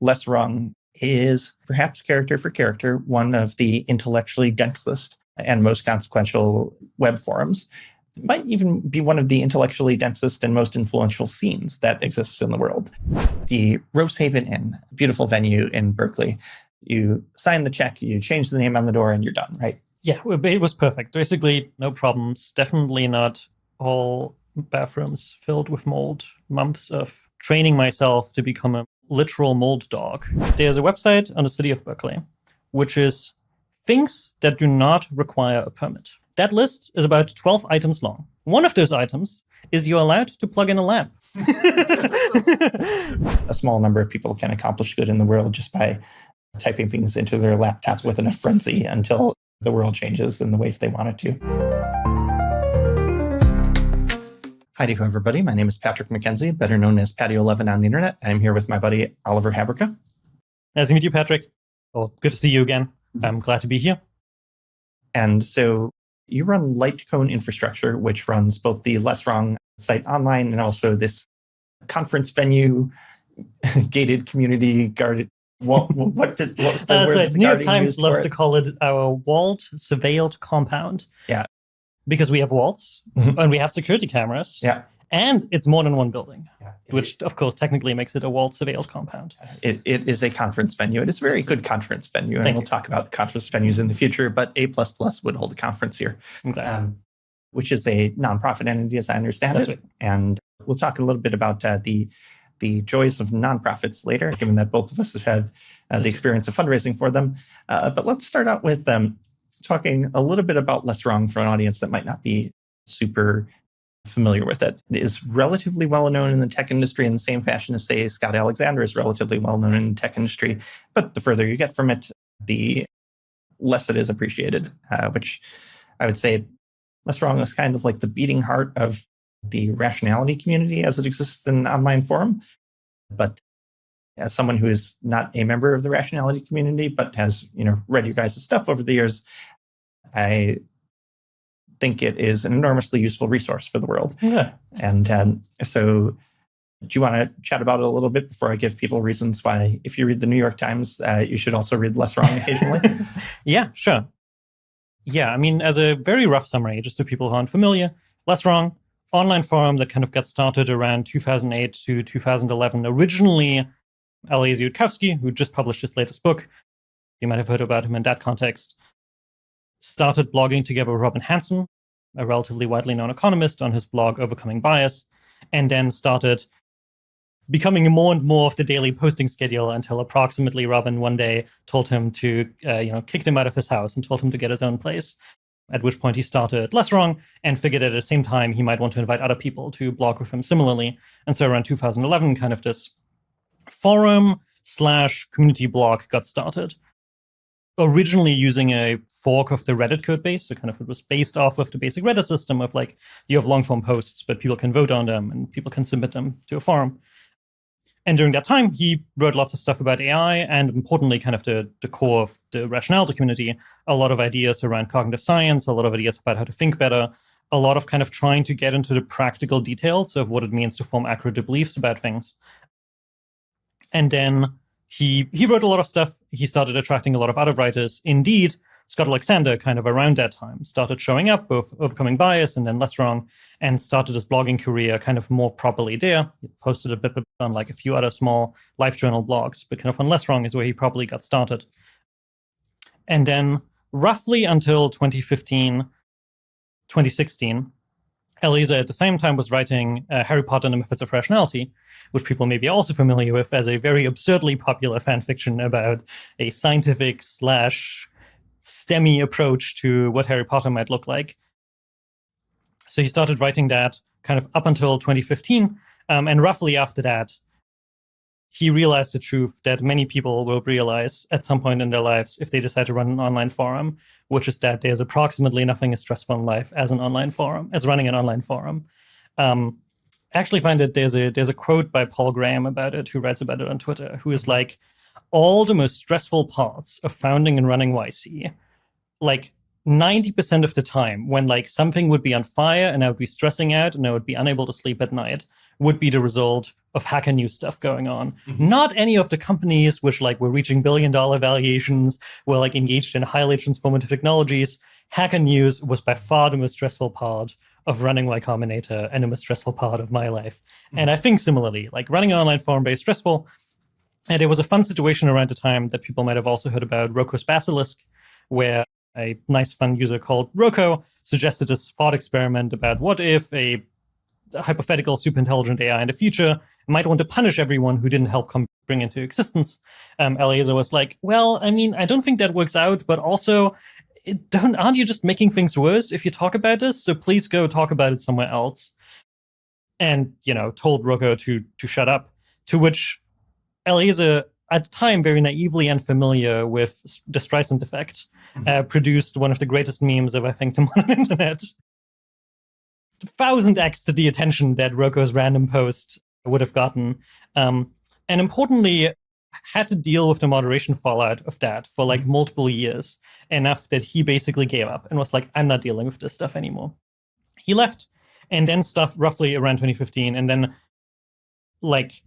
LessWrong is perhaps character for character one of the intellectually densest and most consequential web forums. It might even be one of the intellectually densest and most influential scenes that exists in the world. The Rosehaven Inn, beautiful venue in Berkeley. You sign the check, you change the name on the door, and you're done, right? Yeah, it was perfect. Basically, no problems. Definitely not all bathrooms filled with mold. Months of training myself to become a literal mold dog. There's a website on the city of Berkeley, which is things that do not require a permit. That list is about 12 items long. One of those items is you're allowed to plug in a lamp. A small number of people can accomplish good in the world just by typing things into their laptops with enough frenzy until the world changes in the ways they want it to. Hi, everybody. My name is Patrick McKenzie, better known as Patty11 on the internet. I'm here with my buddy, Oliver Habryka. Nice to meet you, Patrick. Oh, good to see you again. I'm glad to be here. And so you run Lightcone Infrastructure, which runs both the LessWrong site online and also this conference venue, gated community, guarded. What was the That's word? right. New York Times loves to call it our walled, surveilled compound. Yeah. Because we have walls and we have security cameras. Yeah. And it's more than one building, yeah. Which, of course, technically makes it a walled, surveilled compound. It is a conference venue. It is a very good conference venue. And we'll talk about conference venues in the future, but A++ would hold a conference here, which is a nonprofit entity, as I understand it. Right. And we'll talk a little bit about the joys of nonprofits later, given that both of us have had the experience of fundraising for them. But let's start out with talking a little bit about LessWrong for an audience that might not be super familiar with it. It is relatively well known in the tech industry in the same fashion as, say, Scott Alexander is relatively well known in the tech industry. But the further you get from it, the less it is appreciated, which I would say LessWrong is kind of like the beating heart of the rationality community as it exists in an online forum. But as someone who is not a member of the rationality community, but has read your guys' stuff over the years, I think it is an enormously useful resource for the world. Yeah. And so do you want to chat about it a little bit before I give people reasons why, if you read the New York Times, you should also read LessWrong occasionally? Yeah, sure. Yeah, I mean, as a very rough summary, just so people who aren't familiar, LessWrong, online forum that kind of got started around 2008 to 2011. Originally, Alexei Yudkowsky, who just published his latest book, you might have heard about him in that context, started blogging together with Robin Hanson, a relatively widely known economist, on his blog Overcoming Bias, and then started becoming more and more of the daily posting schedule until approximately Robin one day told him to, kicked him out of his house and told him to get his own place. At which point he started LessWrong and figured at the same time he might want to invite other people to blog with him similarly. And so around 2011, kind of this forum/community blog got started. Originally using a fork of the Reddit code base, so kind of it was based off of the basic Reddit system of like, you have long form posts, but people can vote on them and people can submit them to a forum. And during that time, he wrote lots of stuff about AI and, importantly, kind of the core of the rationality community, a lot of ideas around cognitive science, a lot of ideas about how to think better, a lot of kind of trying to get into the practical details of what it means to form accurate beliefs about things. And then he wrote a lot of stuff. He started attracting a lot of other writers. Indeed, Scott Alexander, kind of around that time, started showing up, both Overcoming Bias and then LessWrong, and started his blogging career kind of more properly there. He posted a bit on like a few other small LiveJournal blogs, but kind of on LessWrong is where he probably got started. And then roughly until 2015, 2016, Elisa at the same time was writing Harry Potter and the Methods of Rationality, which people may be also familiar with as a very absurdly popular fan fiction about a scientific / STEMmy approach to what Harry Potter might look like. So he started writing that kind of up until 2015. And roughly after that, he realized the truth that many people will realize at some point in their lives if they decide to run an online forum, which is that there's approximately nothing as stressful in life as running an online forum. I actually find that there's a quote by Paul Graham about it, who writes about it on Twitter, who is like, all the most stressful parts of founding and running YC, like 90% of the time when like something would be on fire and I would be stressing out and I would be unable to sleep at night, would be the result of Hacker News stuff going on. Not any of the companies which like were reaching billion-dollar valuations, were like engaged in highly transformative technologies. Hacker News was by far the most stressful part of running Y Combinator and the most stressful part of my life. And I think similarly, like running an online forum is stressful. And there was a fun situation around the time that people might have also heard about, Roko's Basilisk, where a nice fun user called Roko suggested this thought experiment about what if a hypothetical super intelligent AI in the future might want to punish everyone who didn't help bring into existence. Eliezer was like, well, I mean, I don't think that works out, but also aren't you just making things worse if you talk about this? So please go talk about it somewhere else. And, told Roko to shut up, to which Eliezer, at the time very naively unfamiliar with the Streisand effect, produced one of the greatest memes of, I think, the modern internet. 1000x to the attention that Roko's random post would have gotten. And importantly, had to deal with the moderation fallout of that for like multiple years, enough that he basically gave up and was like, I'm not dealing with this stuff anymore. He left, and then stuff roughly around 2015, and then like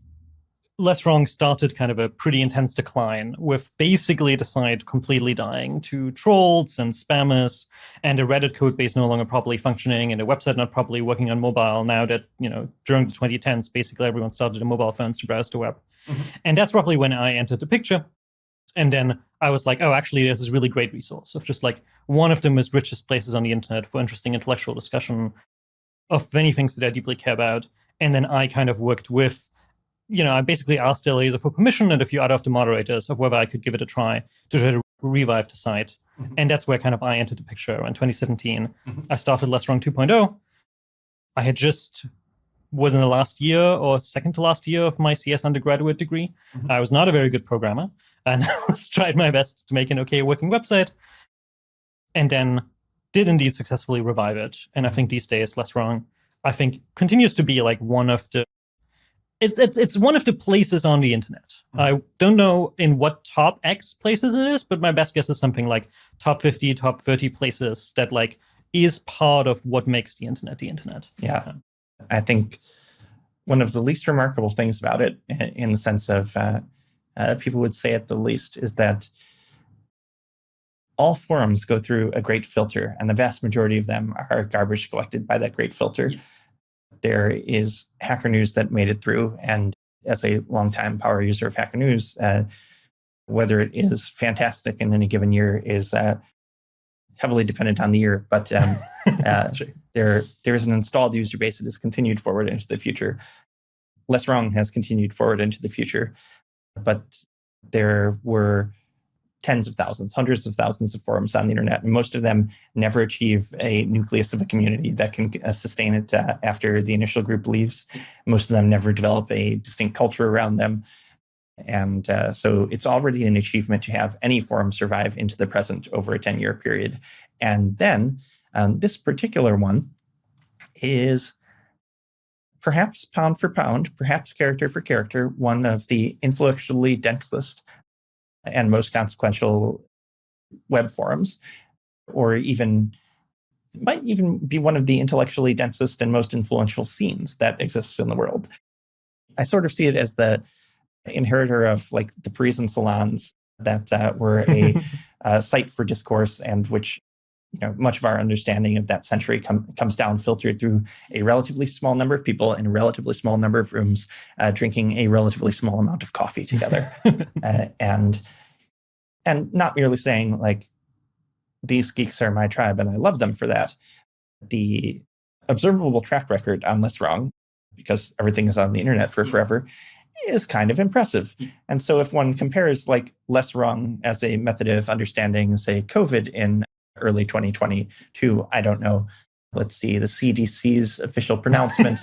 LessWrong started kind of a pretty intense decline, with basically the site completely dying to trolls and spammers, and the Reddit code base no longer properly functioning, and the website not properly working on mobile. Now that, during the 2010s, basically everyone started the mobile phones to browse the web. And that's roughly when I entered the picture. And then I was like, oh, actually, there's this really great resource of just like one of the most richest places on the internet for interesting intellectual discussion of many things that I deeply care about. And then I kind of worked with, I basically asked Eliezer for permission and a few other of the moderators of whether I could give it a try to try to revive the site. And that's where kind of I entered the picture in 2017. I started LessWrong 2.0. I had just was in the last year or second to last year of my CS undergraduate degree. I was not a very good programmer, and I tried my best to make an okay working website, and then did indeed successfully revive it. And I think these days, LessWrong, I think, continues to be like one of the It's one of the places on the internet. I don't know in what top X places it is, but my best guess is something like top 50, top 30 places that like is part of what makes the internet the internet. Yeah. I think one of the least remarkable things about it, in the sense of people would say at the least, is that all forums go through a great filter, and the vast majority of them are garbage collected by that great filter. Yes. There is Hacker News that made it through, and as a longtime power user of Hacker News, whether it is fantastic in any given year is heavily dependent on the year. But there is an installed user base that has continued forward into the future. LessWrong has continued forward into the future, but there were tens of thousands, hundreds of thousands of forums on the internet, and most of them never achieve a nucleus of a community that can sustain it after the initial group leaves. Most of them never develop a distinct culture around them. And so it's already an achievement to have any forum survive into the present over a 10-year period. And then this particular one is perhaps pound for pound, perhaps character for character, one of the influentially densest and most consequential web forums, or might even be one of the intellectually densest and most influential scenes that exists in the world. I sort of see it as the inheritor of like the Parisian salons that were a site for discourse, and which, much of our understanding of that century comes down filtered through a relatively small number of people in a relatively small number of rooms, drinking a relatively small amount of coffee together. And not merely saying like, these geeks are my tribe and I love them for that. The observable track record on LessWrong, because everything is on the internet for forever, is kind of impressive. And so if one compares like LessWrong as a method of understanding, say, COVID in early 2020 to, I don't know, let's see, the CDC's official pronouncements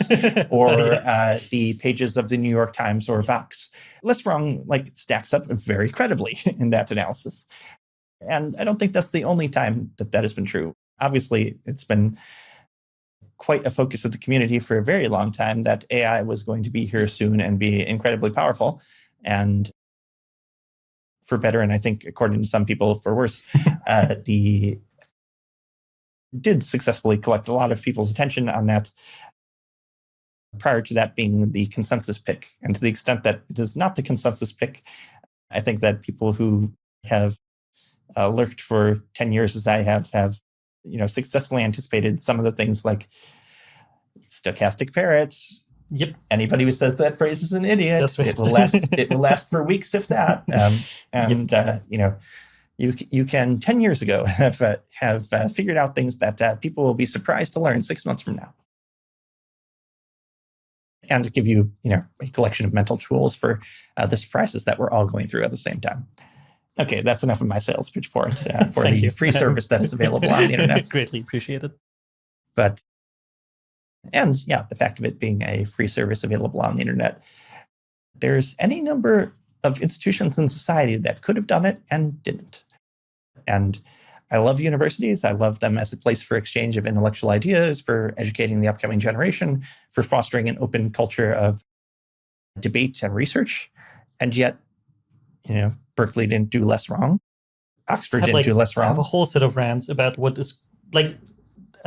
or the pages of the New York Times or Vox, LessWrong like stacks up very credibly in that analysis. And I don't think that's the only time that has been true. Obviously, it's been quite a focus of the community for a very long time that AI was going to be here soon and be incredibly powerful. And for better, and I think according to some people for worse, did successfully collect a lot of people's attention on that. prior to that being the consensus pick. And to the extent that it is not the consensus pick, I think that people who have lurked for 10 years as I have successfully anticipated some of the things like stochastic parrots. Yep. Anybody who says that phrase is an idiot. That's right. It will last for weeks, if that. You can 10 years ago have figured out things that people will be surprised to learn 6 months from now, and to give you a collection of mental tools for the surprises that we're all going through at the same time. Okay, that's enough of my sales pitch for it for the free service that is available on the internet. Greatly appreciated. The fact of it being a free service available on the internet, there's any number of institutions in society that could have done it and didn't. And I love universities. I love them as a place for exchange of intellectual ideas, for educating the upcoming generation, for fostering an open culture of debate and research. And yet, Berkeley didn't do less wrong. Oxford didn't do less wrong. I have a whole set of rants about what is I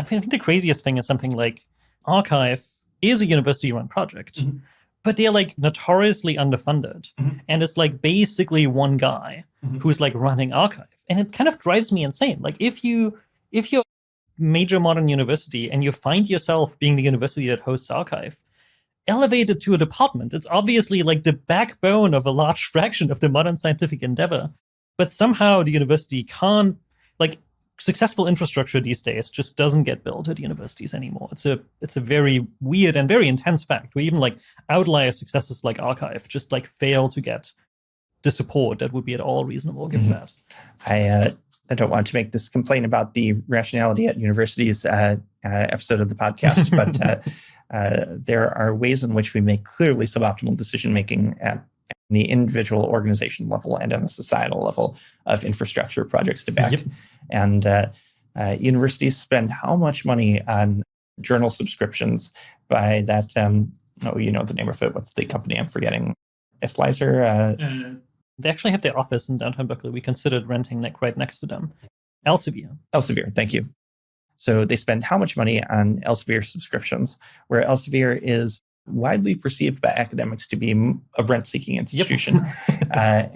think the craziest thing is something like Archive is a university-run project, but they're notoriously underfunded. And it's basically one guy who's running Archive. And it kind of drives me insane. If you're a major modern university and you find yourself being the university that hosts Archive, elevate it to a department. It's obviously the backbone of a large fraction of the modern scientific endeavor. But somehow the university can't, successful infrastructure these days just doesn't get built at universities anymore. It's a very weird and very intense fact where even outlier successes like Archive just fail to get the support that would be at all reasonable given that. I don't want to make this complaint about the rationality at universities episode of the podcast, but there are ways in which we make clearly suboptimal decision-making at the individual organization level and on the societal level of infrastructure projects to back. Yep. And universities spend how much money on journal subscriptions by that, the name of it, what's the company I'm forgetting? Eslizer? They actually have their office in downtown Berkeley. We considered renting right next to them. Elsevier. Elsevier, thank you. So they spend how much money on Elsevier subscriptions, where Elsevier is widely perceived by academics to be a rent-seeking institution. Yep.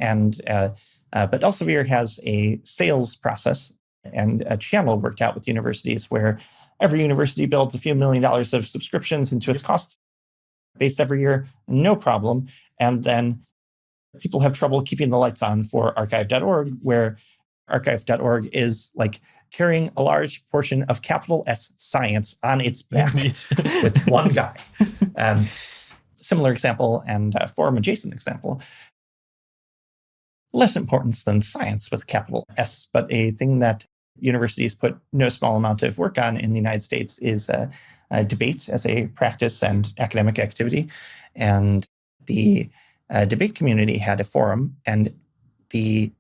But Elsevier has a sales process and a channel worked out with universities where every university builds a few $1 million of subscriptions into its cost base every year, no problem. And then people have trouble keeping the lights on for archive.org, where archive.org is carrying a large portion of capital S science on its back with one guy. Similar example and forum adjacent example. Less importance than science with capital S, but a thing that universities put no small amount of work on in the United States is debate as a practice and academic activity. And the debate community had a forum, and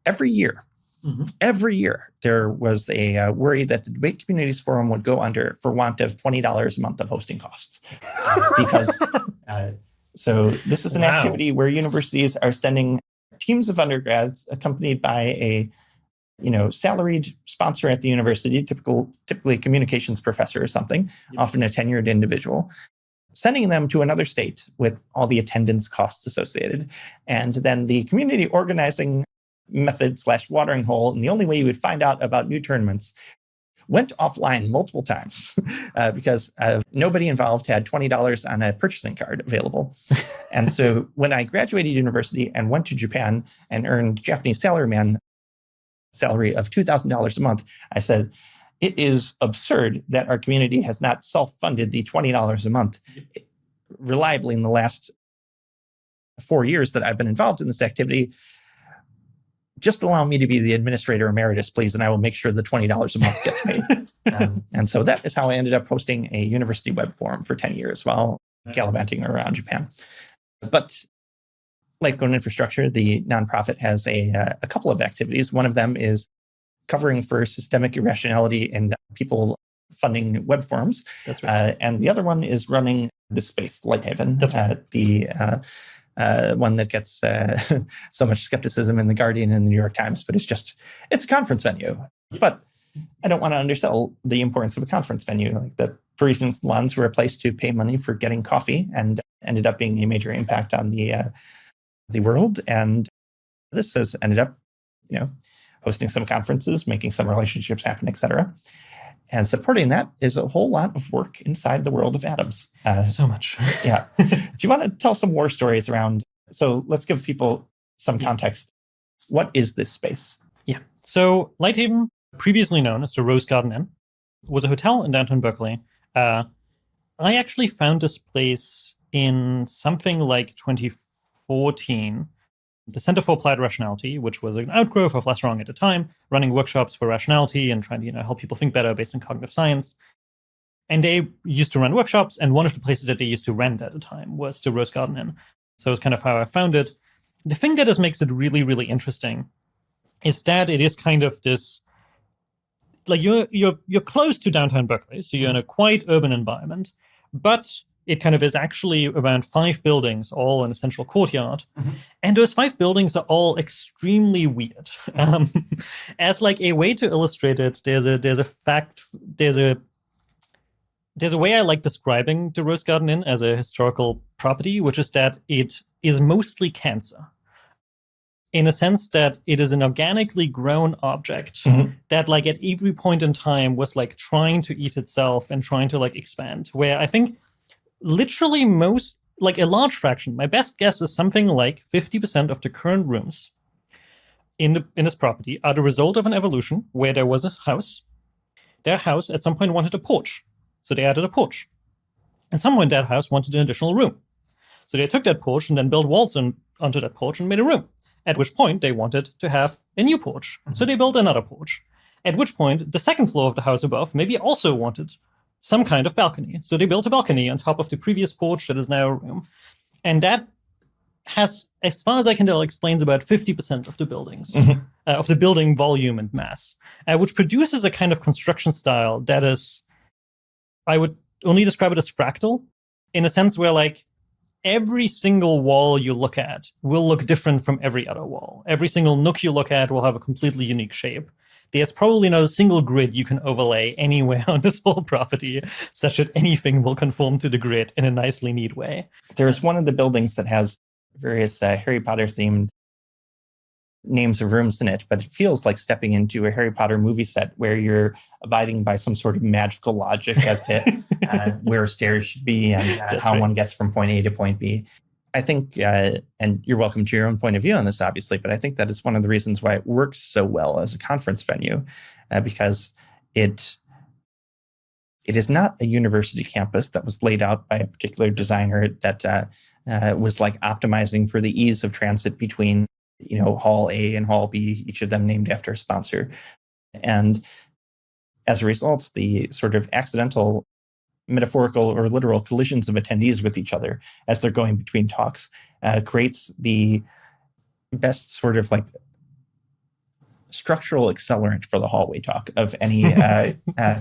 every year, there was a worry that the debate community's forum would go under for want of $20 a month of hosting costs. So this is an activity where universities are sending teams of undergrads accompanied by a salaried sponsor at the university, typically a communications professor or something, often a tenured individual, sending them to another state with all the attendance costs associated. And then the community organizing method / watering hole, and the only way you would find out about new tournaments, went offline multiple times because nobody involved had $20 on a purchasing card available. And so when I graduated university and went to Japan and earned Japanese salaryman salary of $2,000 a month, I said, it is absurd that our community has not self-funded the $20 a month reliably in the last 4 years that I've been involved in this activity. Just allow me to be the administrator emeritus, please, and I will make sure the $20 a month gets paid. And so that is how I ended up hosting a university web forum for 10 years while gallivanting around Japan. But Lightcone Infrastructure, the nonprofit, has a couple of activities. One of them is covering for systemic irrationality in people funding web forums. That's right. And the other one is running the space, Lighthaven. That's right. The one that gets so much skepticism in The Guardian and the New York Times, but it's a conference venue. But I don't want to undersell the importance of a conference venue. The Parisian salons were a place to pay money for getting coffee and ended up being a major impact on the world. And this has ended up, hosting some conferences, making some relationships happen, et cetera. And supporting that is a whole lot of work inside the world of atoms. So much. Yeah. Do you want to tell some war stories around? So let's give people some context. What is this space? Yeah. So Lighthaven, previously known as the Rose Garden Inn, was a hotel in downtown Berkeley. I actually found this place in something like 2014. The Center for Applied Rationality, which was an outgrowth of LessWrong at the time, running workshops for rationality and trying to help people think better based on cognitive science. And they used to run workshops, and one of the places that they used to rent at the time was the Rose Garden Inn. So it's kind of how I found it. The thing that makes it really, really interesting is that it is kind of this, like you're close to downtown Berkeley, so you're in a quite urban environment, but it kind of is actually around 5 buildings, all in a central courtyard. Mm-hmm. And those 5 buildings are all extremely weird. As like a way to illustrate it, there's a way I like describing the Rose Garden Inn as a historical property, which is that it is mostly cancer. In a sense that it is an organically grown object that like at every point in time was like trying to eat itself and trying to like expand, where I think literally most, like a large fraction, my best guess is something like 50% of the current rooms in this property are the result of an evolution where there was a house. Their house at some point wanted a porch, so they added a porch. At some point that house wanted an additional room. So they took that porch and then built walls onto that porch and made a room. At which point they wanted to have a new porch. So they built another porch. At which point the second floor of the house above maybe also wanted some kind of balcony. So they built a balcony on top of the previous porch that is now a room. And that has, as far as I can tell, explains about 50% of the buildings, of the building volume and mass, which produces a kind of construction style that is, I would only describe it as fractal, in a sense where like every single wall you look at will look different from every other wall. Every single nook you look at will have a completely unique shape. There's probably not a single grid you can overlay anywhere on this whole property such that anything will conform to the grid in a nicely neat way. There's one of the buildings that has various Harry Potter themed names of rooms in it, but it feels like stepping into a Harry Potter movie set where you're abiding by some sort of magical logic as to where stairs should be and how one gets from point A to point B. I think, and you're welcome to your own point of view on this, obviously, but I think that is one of the reasons why it works so well as a conference venue, because it is not a university campus that was laid out by a particular designer that was like optimizing for the ease of transit between Hall A and Hall B, each of them named after a sponsor. And as a result, the sort of accidental, metaphorical or literal collisions of attendees with each other as they're going between talks creates the best sort of like structural accelerant for the hallway talk of any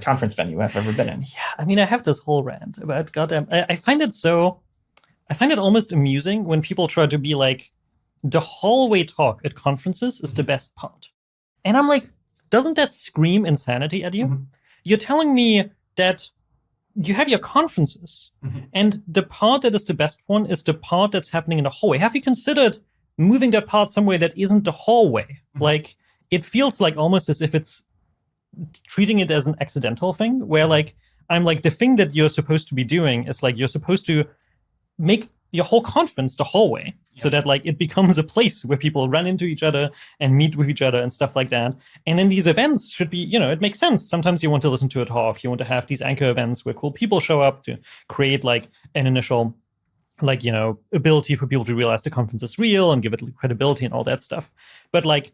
conference venue I've ever been in. Yeah, I mean, I have this whole rant about goddamn. I find it almost amusing when people try to be like, the hallway talk at conferences is the best part. And I'm like, doesn't that scream insanity at you? Mm-hmm. You're telling me that you have your conferences, and the part that is the best one is the part that's happening in the hallway. Have you considered moving that part somewhere that isn't the hallway? Like, it feels like almost as if it's treating it as an accidental thing, where like, I'm like, the thing that you're supposed to be doing is like, you're supposed to make your whole conference the hallway, so that like it becomes a place where people run into each other and meet with each other and stuff like that. And then these events should be, it makes sense. Sometimes you want to listen to a talk, you want to have these anchor events where cool people show up to create like an initial, like, ability for people to realize the conference is real and give it credibility and all that stuff. But like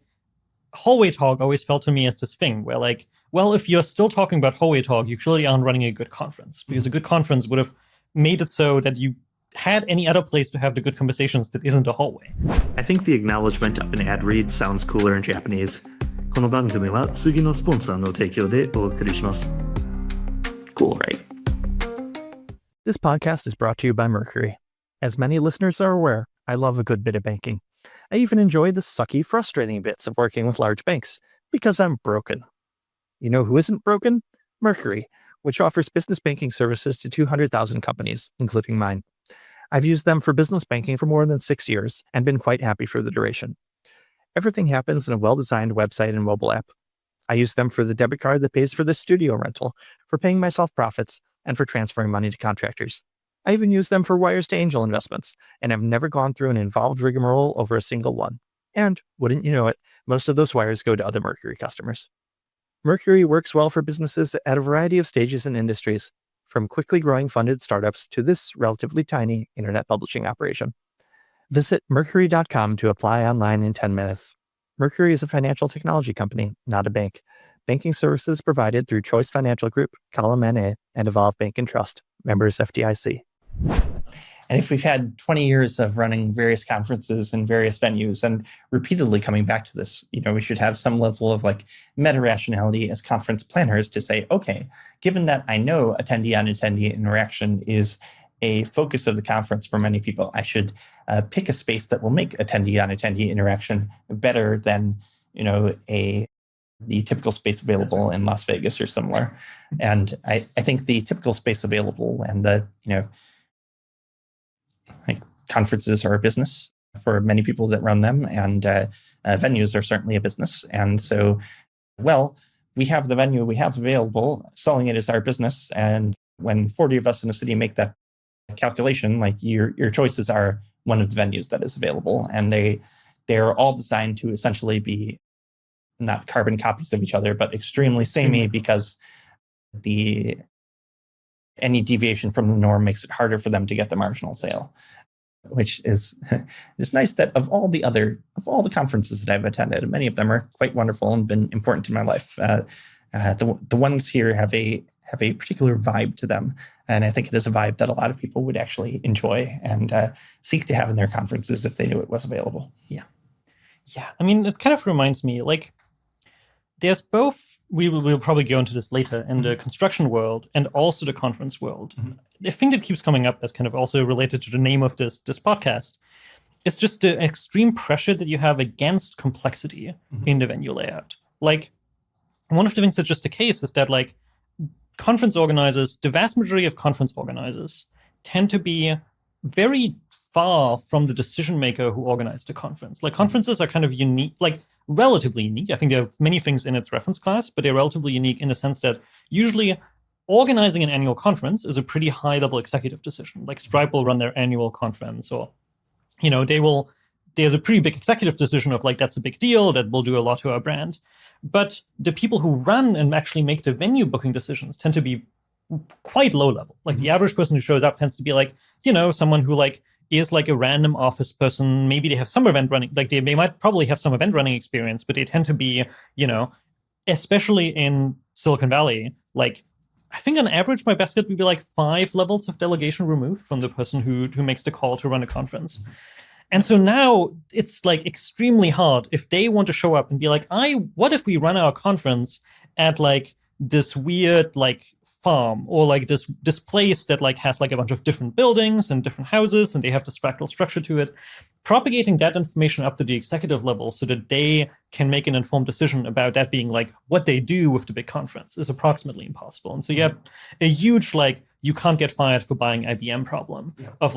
hallway talk always felt to me as this thing where like, well, if you're still talking about hallway talk, you clearly aren't running a good conference, because a good conference would have made it so that you had any other place to have the good conversations that isn't a hallway. I think the acknowledgement of an ad read sounds cooler in Japanese. この番組は次のスポンサーの提供でお送りします。Cool, right? This podcast is brought to you by Mercury. As many listeners are aware, I love a good bit of banking. I even enjoy the sucky, frustrating bits of working with large banks, because I'm broken. You know who isn't broken? Mercury. which offers business banking services to 200,000 companies, including mine. I've used them for business banking for more than 6 years and been quite happy for the duration. Everything happens in a well-designed website and mobile app. I use them for the debit card that pays for the studio rental, for paying myself profits, and for transferring money to contractors. I even use them for wires to angel investments, and I've never gone through an involved rigmarole over a single one. And, wouldn't you know it, most of those wires go to other Mercury customers. Mercury works well for businesses at a variety of stages and industries, from quickly growing funded startups to this relatively tiny internet publishing operation. Visit Mercury.com to apply online in 10 minutes. Mercury is a financial technology company, not a bank. Banking services provided through Choice Financial Group, Column NA, and Evolve Bank and Trust, members FDIC. And if we've had 20 years of running various conferences in various venues and repeatedly coming back to this, we should have some level of meta rationality as conference planners to say, okay, given that I know attendee on attendee interaction is a focus of the conference for many people, I should pick a space that will make attendee on attendee interaction better than, the typical space available in Las Vegas or similar. And I think the typical space available and the, conferences are a business for many people that run them, and venues are certainly a business. And so, we have the venue we have available, selling it as our business. And when 40 of us in a city make that calculation, your choices are one of the venues that is available. And they're all designed to essentially be not carbon copies of each other, but extremely samey, because any deviation from the norm makes it harder for them to get the marginal sale. Which is it's nice that of all the conferences that I've attended, many of them are quite wonderful and been important in my life. The ones here have a particular vibe to them, and I think it is a vibe that a lot of people would actually enjoy and seek to have in their conferences if they knew it was available. Yeah. I mean, it kind of reminds me, there's both. We'll probably go into this later in the construction world and also the conference world. Mm-hmm. The thing that keeps coming up as kind of also related to the name of this podcast is just the extreme pressure that you have against complexity in the venue layout. One of the things that's just the case is that conference organizers, the vast majority of conference organizers tend to be very far from the decision maker who organized the conference. Conferences are kind of unique, relatively unique. I think there are many things in its reference class, but they're relatively unique in the sense that usually organizing an annual conference is a pretty high-level executive decision. Stripe will run their annual conference, or, there's a pretty big executive decision of that's a big deal, that will do a lot to our brand. But the people who run and actually make the venue booking decisions tend to be quite low level. The average person who shows up tends to be someone who is a random office person. Maybe they have some event running, they might probably have some event running experience, but they tend to be, especially in Silicon Valley, I think on average, my best guess would be 5 levels of delegation removed from the person who makes the call to run a conference. And so now it's extremely hard if they want to show up and be what if we run our conference at this weird farm, or this place that has a bunch of different buildings and different houses, and they have this fractal structure to it. Propagating that information up to the executive level so that they can make an informed decision about that being what they do with the big conference is approximately impossible. And so you have a huge you can't get fired for buying IBM problem of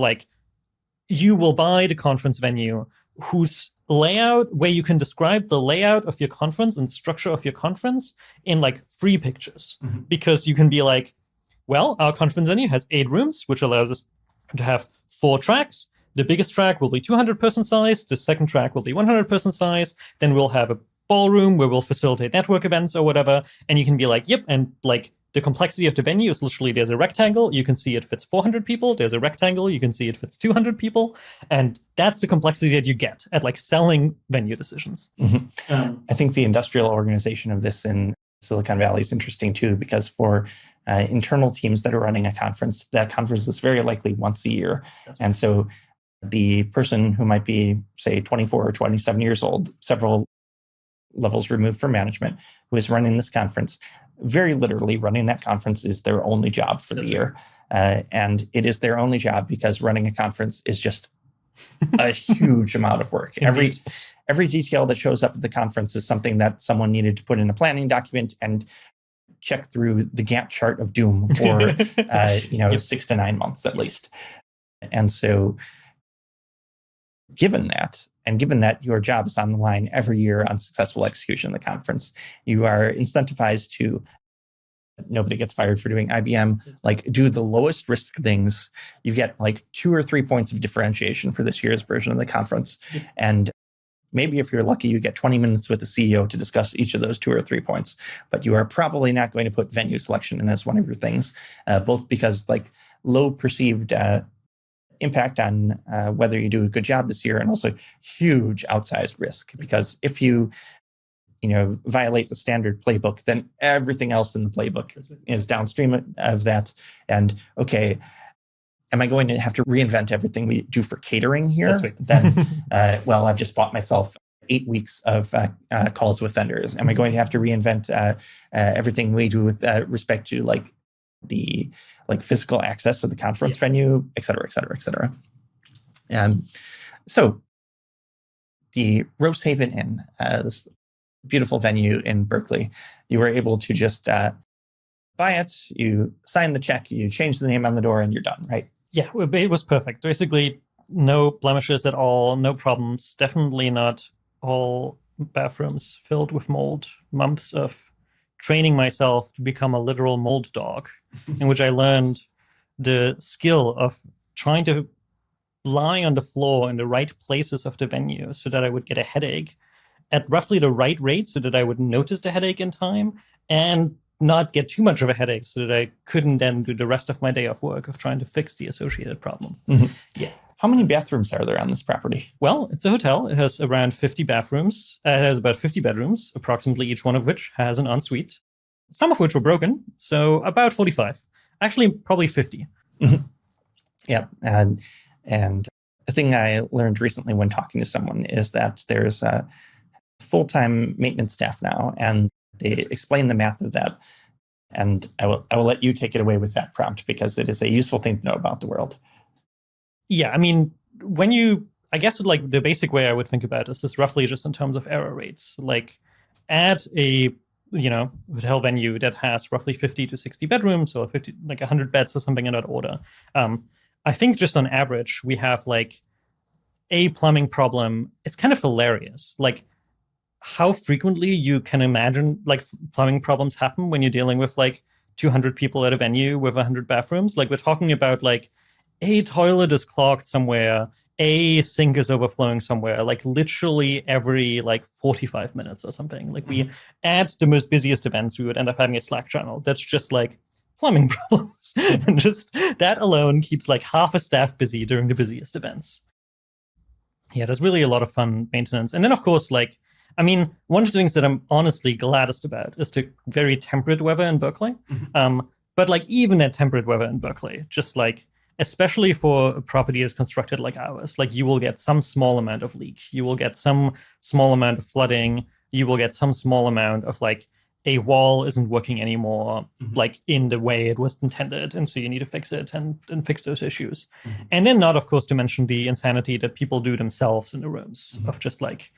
you will buy the conference venue whose layout, where you can describe the layout of your conference and the structure of your conference in 3 pictures. Because you can be our conference venue has 8 rooms, which allows us to have 4 tracks. The biggest track will be 200-person size. The second track will be 100-person size. Then we'll have a ballroom where we'll facilitate network events or whatever. And you can be yep. And the complexity of the venue is literally there's a rectangle. You can see it fits 400 people. There's a rectangle. You can see it fits 200 people. And that's the complexity that you get at selling venue decisions. I think the industrial organization of this in Silicon Valley is interesting too, because for internal teams that are running a conference, that conference is very likely once a year. And so the person who might be, say, 24 or 27 years old, several levels removed from management, who is running this conference, very literally running that conference is their only job for the year. And it is their only job because running a conference is just a huge amount of work. Every detail that shows up at the conference is something that someone needed to put in a planning document, and check through the Gantt chart of doom for, Yep. 6 to 9 months at least. And so given that your job is on the line every year on successful execution of the conference, you are incentivized to, nobody gets fired for doing IBM, like do the lowest risk things. You get like 2 or 3 points of differentiation for this year's version of the conference. And maybe if you're lucky, you get 20 minutes with the CEO to discuss each of those 2 or 3 points. But you are probably not going to put venue selection in as one of your things, both because like low perceived impact on whether you do a good job this year, and also huge outsized risk. Because if you violate the standard playbook, then everything else in the playbook is downstream of that. And okay, am I going to have to reinvent everything we do for catering here? That's right. Then, I've just bought myself 8 weeks of calls with vendors. Am I going to have to reinvent everything we do with respect to like the physical access of the conference venue, et cetera, et cetera, et cetera? So the Rosehaven Inn, this beautiful venue in Berkeley, you were able to just buy it, you sign the check, you change the name on the door, and you're done, right? Yeah, it was perfect. Basically, no blemishes at all, no problems. Definitely not all bathrooms filled with mold. Months of training myself to become a literal mold dog, in which I learned the skill of trying to lie on the floor in the right places of the venue so that I would get a headache at roughly the right rate so that I would notice the headache in time and not get too much of a headache so that I couldn't then do the rest of my day of work of trying to fix the associated problem. Mm-hmm. Yeah. How many bathrooms are there on this property? Well, it's a hotel. It has around 50 bathrooms. It has about 50 bedrooms, approximately each one of which has an ensuite, some of which were broken. So about 45. Actually, probably 50. Mm-hmm. Yeah. And a thing I learned recently when talking to someone is that there's a full-time maintenance staff now, and they explain the math of that. And I will let you take it away with that prompt because it is a useful thing to know about the world. Yeah, I mean, I guess like the basic way I would think about this is roughly just in terms of error rates. Like at a hotel venue that has roughly 50 to 60 bedrooms or 50, like 100 beds or something in that order. I think just on average, we have like a plumbing problem. It's kind of hilarious. Like how frequently you can imagine like plumbing problems happen when you're dealing with like 200 people at a venue with 100 bathrooms. Like we're talking about like a toilet is clogged somewhere, a sink is overflowing somewhere, like literally every like 45 minutes or something. Like we at the most busiest events, we would end up having a Slack channel that's just like plumbing problems. And just that alone keeps like half a staff busy during the busiest events. Yeah, there's really a lot of fun maintenance. And then of course, like, I mean, one of the things that I'm honestly gladdest about is the very temperate weather in Berkeley. Mm-hmm. But like even at temperate weather in Berkeley, just like, especially for a property that's constructed like ours, like you will get some small amount of leak. You will get some small amount of flooding. You will get some small amount of like a wall isn't working anymore, like in the way it was intended. And so you need to fix it and fix those issues. Mm-hmm. And then not, of course, to mention the insanity that people do themselves in the rooms of just like,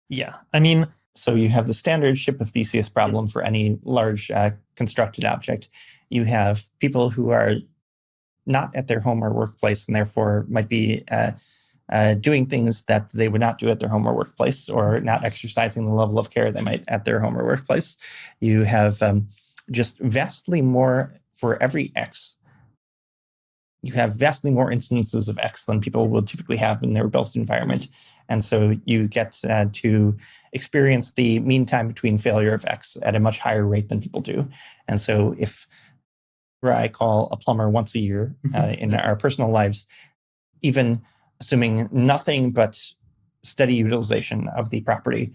yeah, I mean. So you have the standard ship of Theseus problem for any large constructed object. You have people who are not at their home or workplace and therefore might be doing things that they would not do at their home or workplace, or not exercising the level of care they might at their home or workplace. You have just vastly more for every X. You have vastly more instances of X than people will typically have in their built environment. And so you get to experience the mean time between failure of X at a much higher rate than people do. And so if I call a plumber once a year in our personal lives, even assuming nothing but steady utilization of the property,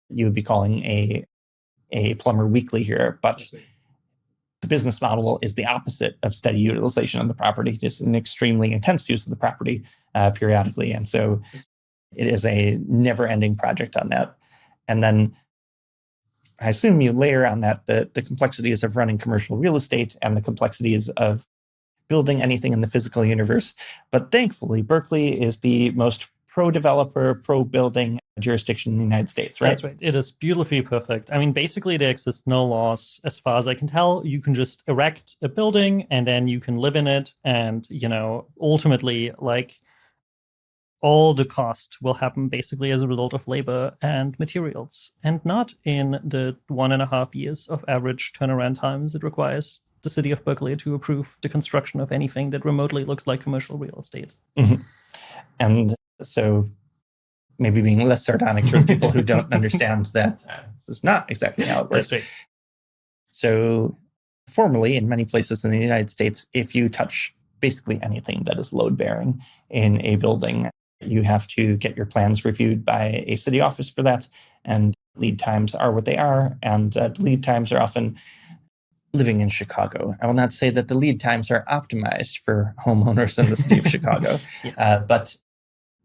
you would be calling a plumber weekly here. But the business model is the opposite of steady utilization of the property. It's an extremely intense use of the property periodically. And so it is a never-ending project on that. And then I assume you layer on that the complexities of running commercial real estate and the complexities of building anything in the physical universe. But thankfully, Berkeley is the most pro-developer, pro-building jurisdiction in the United States, right? That's right. It is beautifully perfect. I mean, basically, there exist no laws as far as I can tell. You can just erect a building and then you can live in it. And, ultimately, like, all the cost will happen basically as a result of labor and materials, and not in the 1.5 years of average turnaround times it requires the city of Berkeley to approve the construction of anything that remotely looks like commercial real estate. Mm-hmm. And so maybe being less sardonic for people who don't understand that this is not exactly how it works. That's right. So formally, in many places in the United States, if you touch basically anything that is load-bearing in a building, you have to get your plans reviewed by a city office for that. And lead times are what they are. And the lead times are often living in Chicago. I will not say that the lead times are optimized for homeowners in the city of Chicago, Yes. but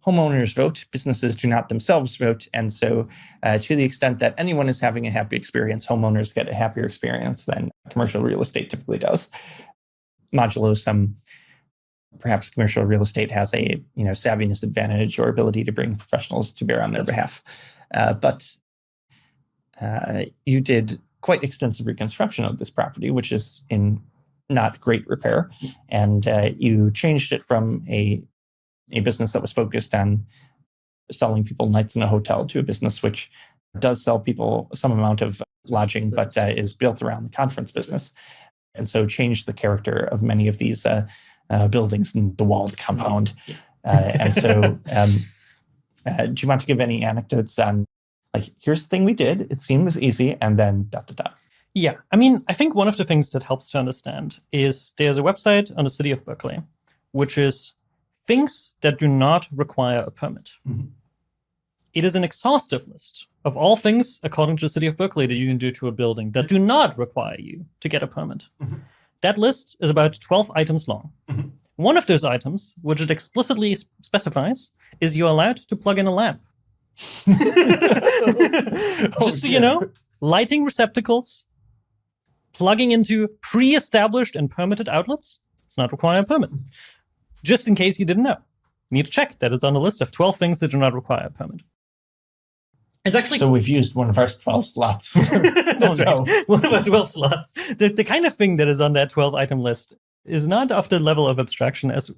homeowners vote, businesses do not themselves vote. And so to the extent that anyone is having a happy experience, homeowners get a happier experience than commercial real estate typically does. Modulo some, perhaps commercial real estate has a savviness advantage or ability to bring professionals to bear on their behalf. But you did quite extensive reconstruction of this property, which is in not great repair. And you changed it from a business that was focused on selling people nights in a hotel to a business which does sell people some amount of lodging, but is built around the conference business. And so changed the character of many of these buildings in the walled compound. And so do you want to give any anecdotes on, like, here's the thing we did, it seems easy, and then ... Yeah, I mean, I think one of the things that helps to understand is there's a website on the city of Berkeley, which is things that do not require a permit. Mm-hmm. It is an exhaustive list of all things, according to the city of Berkeley, that you can do to a building that do not require you to get a permit. Mm-hmm. That list is about 12 items long. Mm-hmm. One of those items, which it explicitly specifies, is you're allowed to plug in a lamp. Just so you know, lighting receptacles, plugging into pre-established and permitted outlets, does not require a permit. Just in case you didn't know. You need to check that it's on the list of 12 things that do not require a permit. It's actually... So we've used one of our 12 slots. That's right. One of our 12 slots. The kind of thing that is on that 12-item list is not of the level of abstraction as,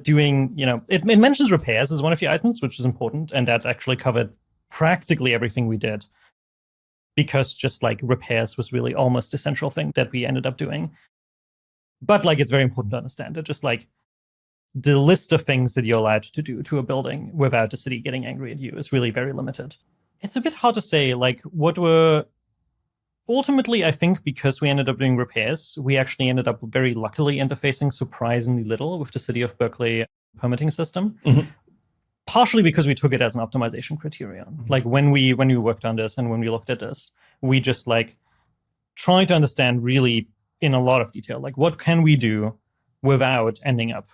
doing, it mentions repairs as one of the items, which is important. And that actually covered practically everything we did. Because just like repairs was really almost essential thing that we ended up doing. But like, it's very important to understand that just like the list of things that you're allowed to do to a building without the city getting angry at you is really very limited. It's a bit hard to say, like, what were... Ultimately, I think because we ended up doing repairs, we actually ended up very luckily interfacing surprisingly little with the city of Berkeley permitting system. Mm-hmm. Partially because we took it as an optimization criterion. Mm-hmm. Like when we worked on this and when we looked at this, we just like tried to understand really in a lot of detail, like what can we do without ending up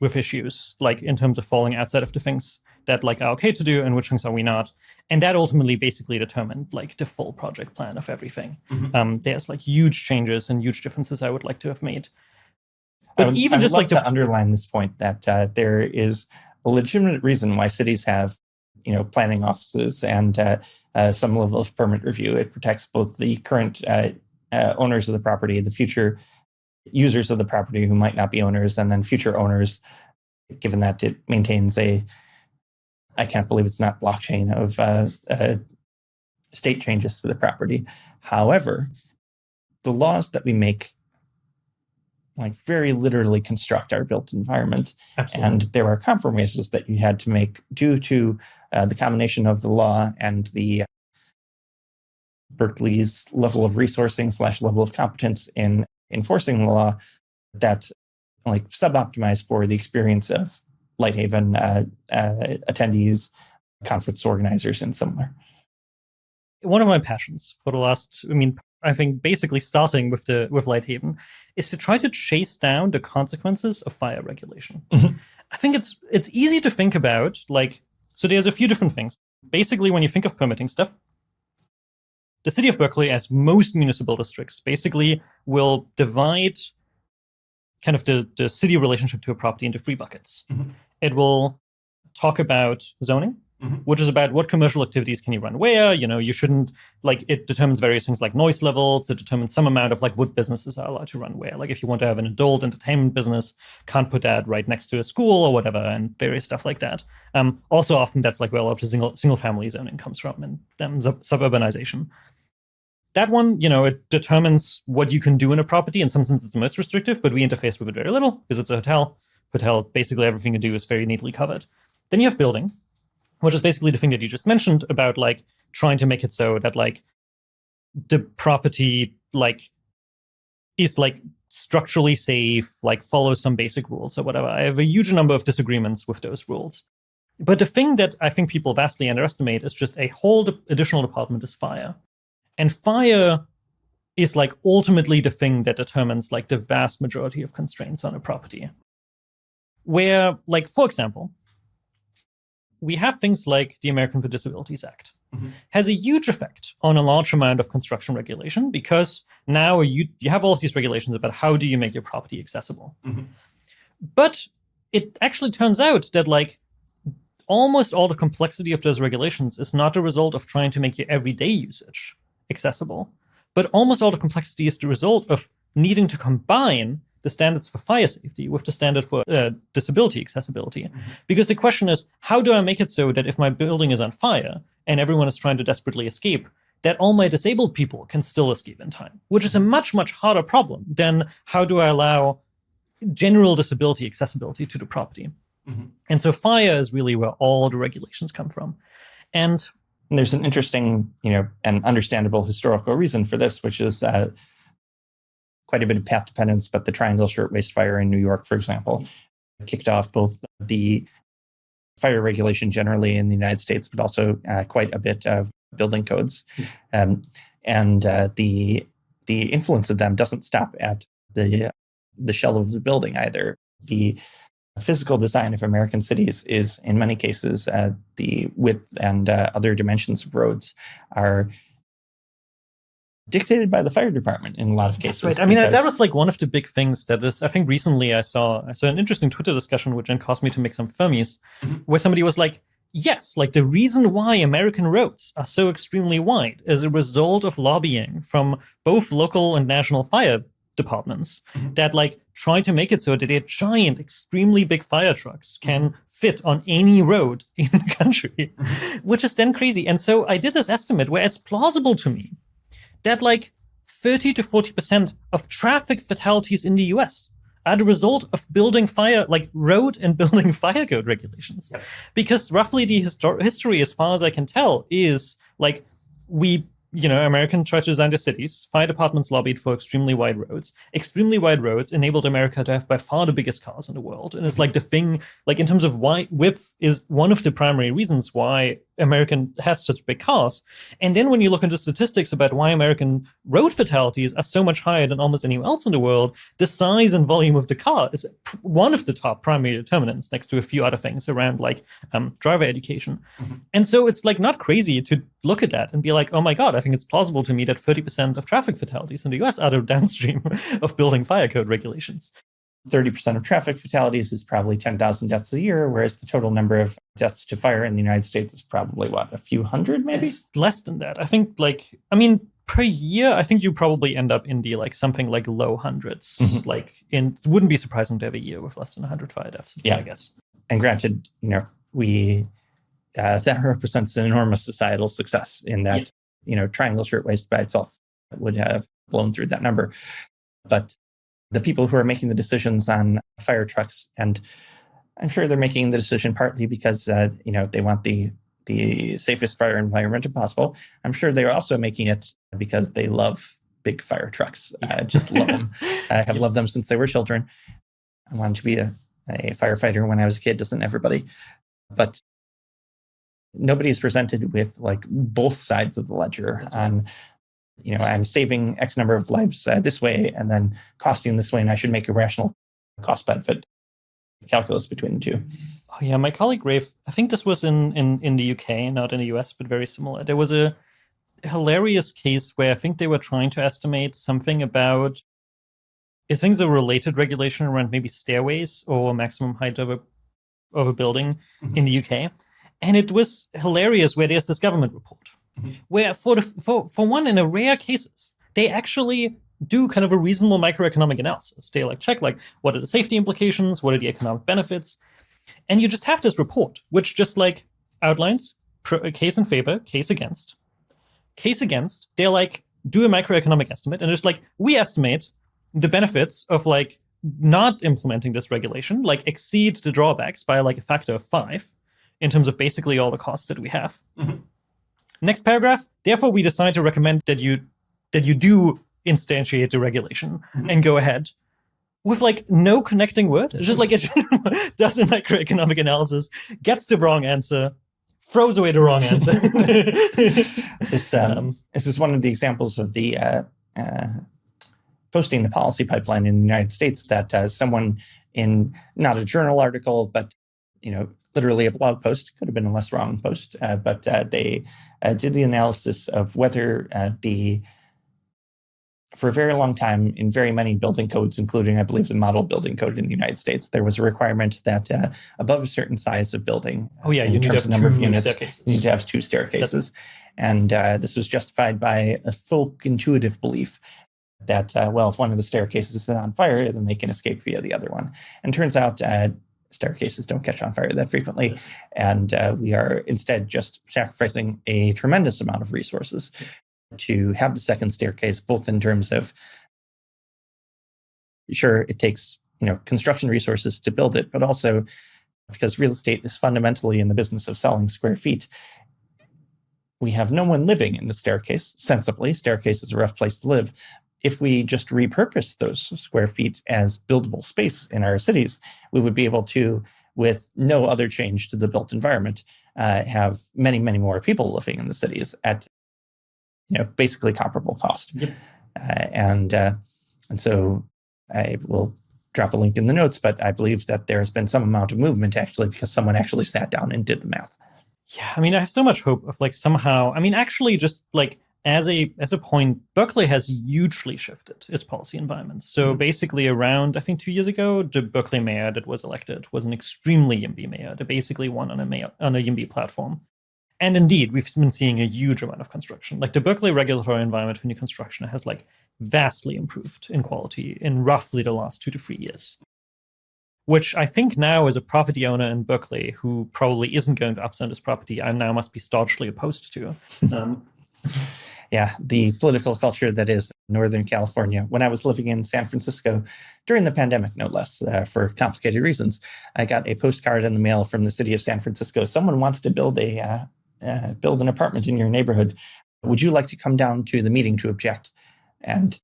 with issues, like in terms of falling outside of the things that like are okay to do and which things are we not. And that ultimately basically determined like the full project plan of everything. Mm-hmm. There's like huge changes and huge differences I would like to have made. But I would like to underline this point that there is a legitimate reason why cities have, planning offices and some level of permit review. It protects both the current owners of the property, the future users of the property who might not be owners, and then future owners, given that it maintains I can't believe it's not blockchain of state changes to the property. However, the laws that we make like very literally construct our built environment. Absolutely. And there are compromises that you had to make due to the combination of the law and the Berkeley's level of resourcing / level of competence in enforcing the law that like suboptimize for the experience of Lighthaven attendees, conference organizers, and similar. One of my passions for the last, I think basically starting with Lighthaven is to try to chase down the consequences of fire regulation. Mm-hmm. I think it's easy to think about, like, so there's a few different things. Basically, when you think of permitting stuff, the city of Berkeley, as most municipal districts, basically will divide kind of the city relationship to a property into 3 buckets. Mm-hmm. It will talk about zoning, which is about what commercial activities can you run where. You shouldn't, it determines various things like noise levels. It determines some amount of what businesses are allowed to run where. If you want to have an adult entertainment business, can't put that right next to a school or whatever, and various stuff like that. Also, often that's where a lot of single family zoning comes from, and suburbanization. That one, it determines what you can do in a property. In some sense, it's the most restrictive, but we interface with it very little because it's a hotel. Hotel, basically everything you do is very neatly covered. Then you have building, which is basically the thing that you just mentioned about trying to make it so that the property is structurally safe, follows some basic rules or whatever. I have a huge number of disagreements with those rules. But the thing that I think people vastly underestimate is just a whole additional department is fire. And fire is ultimately the thing that determines the vast majority of constraints on a property. Where, for example, we have things like the Americans with Disabilities Act. Has a huge effect on a large amount of construction regulation because now you have all of these regulations about how do you make your property accessible. But it actually turns out that almost all the complexity of those regulations is not a result of trying to make your everyday usage accessible, but almost all the complexity is the result of needing to combine the standards for fire safety with the standard for disability accessibility. Because the question is, how do I make it so that if my building is on fire and everyone is trying to desperately escape, that all my disabled people can still escape in time, which is a much, much harder problem than how do I allow general disability accessibility to the property. And so fire is really where all the regulations come from. And there's an interesting, and understandable historical reason for this, which is quite a bit of path dependence, but the Triangle Shirtwaist Fire in New York, for example, kicked off both the fire regulation generally in the United States, but also quite a bit of building codes. And the influence of them doesn't stop at the shell of the building either. The physical design of American cities is, in many cases, the width and other dimensions of roads are dictated by the fire department in a lot of cases. That's right. I mean, that was one of the big things that is, I think recently I saw an interesting Twitter discussion, which then caused me to make some Fermis, where somebody was yes, the reason why American roads are so extremely wide is a result of lobbying from both local and national fire departments that try to make it so that their giant, extremely big fire trucks can fit on any road in the country, which is then crazy. And so I did this estimate where it's plausible to me that 30 to 40% of traffic fatalities in the US are the result of building fire, road and building fire code regulations. Yep. Because roughly the history, as far as I can tell, is American tried to design the cities. Fire departments lobbied for extremely wide roads. Extremely wide roads enabled America to have by far the biggest cars in the world. And it's the thing, in terms of why width is one of the primary reasons why American has such big cars. And then when you look into statistics about why American road fatalities are so much higher than almost anywhere else in the world, the size and volume of the car is one of the top primary determinants next to a few other things around driver education. And so it's not crazy to look at that and be oh my God, I think it's plausible to me that 30% of traffic fatalities in the US are downstream of building fire code regulations. 30% of traffic fatalities is probably 10,000 deaths a year, whereas the total number of deaths to fire in the United States is probably, a few hundred, maybe? It's less than that. I think, per year, I think you probably end up in the, something low hundreds. It wouldn't be surprising to have a year with less than 100 fire deaths, I guess. And granted, we that represents an enormous societal success in that, Triangle Shirtwaist by itself would have blown through that number. But the people who are making the decisions on fire trucks, and I'm sure they're making the decision partly because, they want the safest fire environment possible. I'm sure they're also making it because they love big fire trucks. Just love them. I have loved them since they were children. I wanted to be a firefighter when I was a kid, doesn't everybody? But nobody's presented with both sides of the ledger on, I'm saving X number of lives this way and then costing this way, and I should make a rational cost benefit calculus between the two. Oh yeah, my colleague Rafe, I think this was in the UK, not in the US, but very similar. There was a hilarious case where I think they were trying to estimate something about, I think, a related regulation around maybe stairways or maximum height of a a building in the UK. And it was hilarious where there's this government report where for one, in a rare cases, they actually do kind of a reasonable microeconomic analysis. They like check like what are the safety implications, what are the economic benefits, and you just have this report which just like outlines case in favor, case against. Case against, they're like do a microeconomic estimate, and it's like we estimate the benefits of like not implementing this regulation like exceed the drawbacks by like a factor of 5 in terms of basically all the costs that we have. Next paragraph, therefore we decide to recommend that you do instantiate the regulation and go ahead with like no connecting word. It's just like it does a microeconomic analysis, gets the wrong answer, throws away the wrong answer. This is one of the examples of the posting the policy pipeline in the United States that someone in not a journal article, but literally a blog post, could have been a LessWrong post, but they did the analysis of whether for a very long time in very many building codes, including, I believe, the model building code in the United States, there was a requirement that above a certain size of building, you need to have number of 2 units, staircases. you need to have 2 staircases. And this was justified by a folk intuitive belief that, if one of the staircases is on fire, then they can escape via the other one. And turns out staircases don't catch on fire that frequently. And we are instead just sacrificing a tremendous amount of resources to have the second staircase, both in terms of, sure, it takes construction resources to build it, but also because real estate is fundamentally in the business of selling square feet. We have no one living in the staircase, sensibly. Staircase is a rough place to live. If we just repurpose those square feet as buildable space in our cities, we would be able to, with no other change to the built environment, have many, many more people living in the cities at basically comparable cost. Yep. And so I will drop a link in the notes, but I believe that there has been some amount of movement actually because someone actually sat down and did the math. Yeah, I mean, I have so much hope of like somehow, I mean, actually just like as a point, Berkeley has hugely shifted its policy environment. So basically around, I think 2 years ago, the Berkeley mayor that was elected was an extremely YIMBY mayor. They basically won on a YIMBY platform. And indeed, we've been seeing a huge amount of construction. Like the Berkeley regulatory environment for new construction has like vastly improved in quality in roughly the last 2 to 3 years. Which I think now as a property owner in Berkeley who probably isn't going to upzone his property, I now must be staunchly opposed to. Yeah, the political culture that is Northern California. When I was living in San Francisco during the pandemic, no less, for complicated reasons, I got a postcard in the mail from the city of San Francisco. Someone wants to build an apartment in your neighborhood. Would you like to come down to the meeting to object? And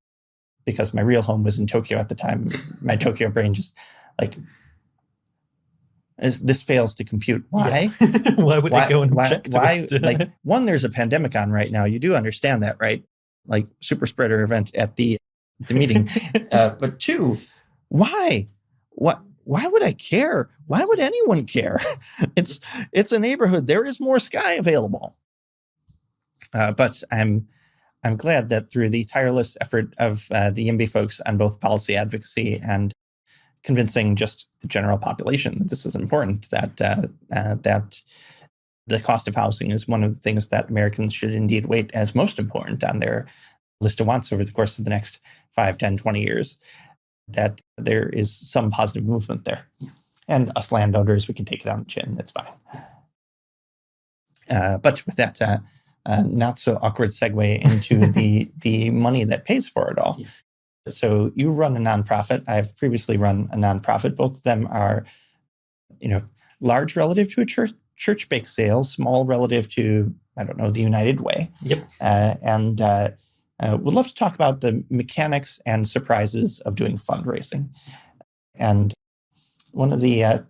because my real home was in Tokyo at the time, my Tokyo brain just like, this fails to compute. Why? Yeah. Why would they go and object? Why? Like, one, there's a pandemic on right now. You do understand that, right? Like super spreader event at the meeting. But 2, why? Why would I care? Why would anyone care? It's a neighborhood. There is more sky available. But I'm glad that through the tireless effort of the YIMBY folks on both policy advocacy and convincing just the general population that this is important, that the cost of housing is one of the things that Americans should indeed weight as most important on their list of wants over the course of the next 5, 10, 20 years, that there is some positive movement there. And us landowners, we can take it on the chin. That's fine. But with that not so awkward segue into the money that pays for it all. Yeah. So you run a nonprofit. I've previously run a nonprofit. Both of them are, large relative to a church bake sale, small relative to, the United Way. Yep. And we'd love to talk about the mechanics and surprises of doing fundraising. And one of the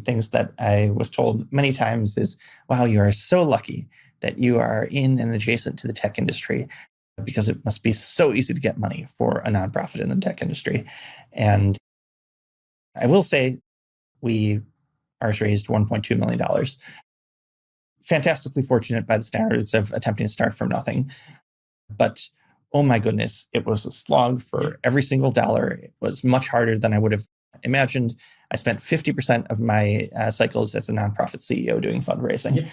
things that I was told many times is, wow, you are so lucky that you are in and adjacent to the tech industry, because it must be so easy to get money for a nonprofit in the tech industry. And I will say ours raised $1.2 million. Fantastically fortunate by the standards of attempting to start from nothing. But oh my goodness, it was a slog for every single dollar. It was much harder than I would have imagined I spent 50% of my cycles as a nonprofit CEO doing fundraising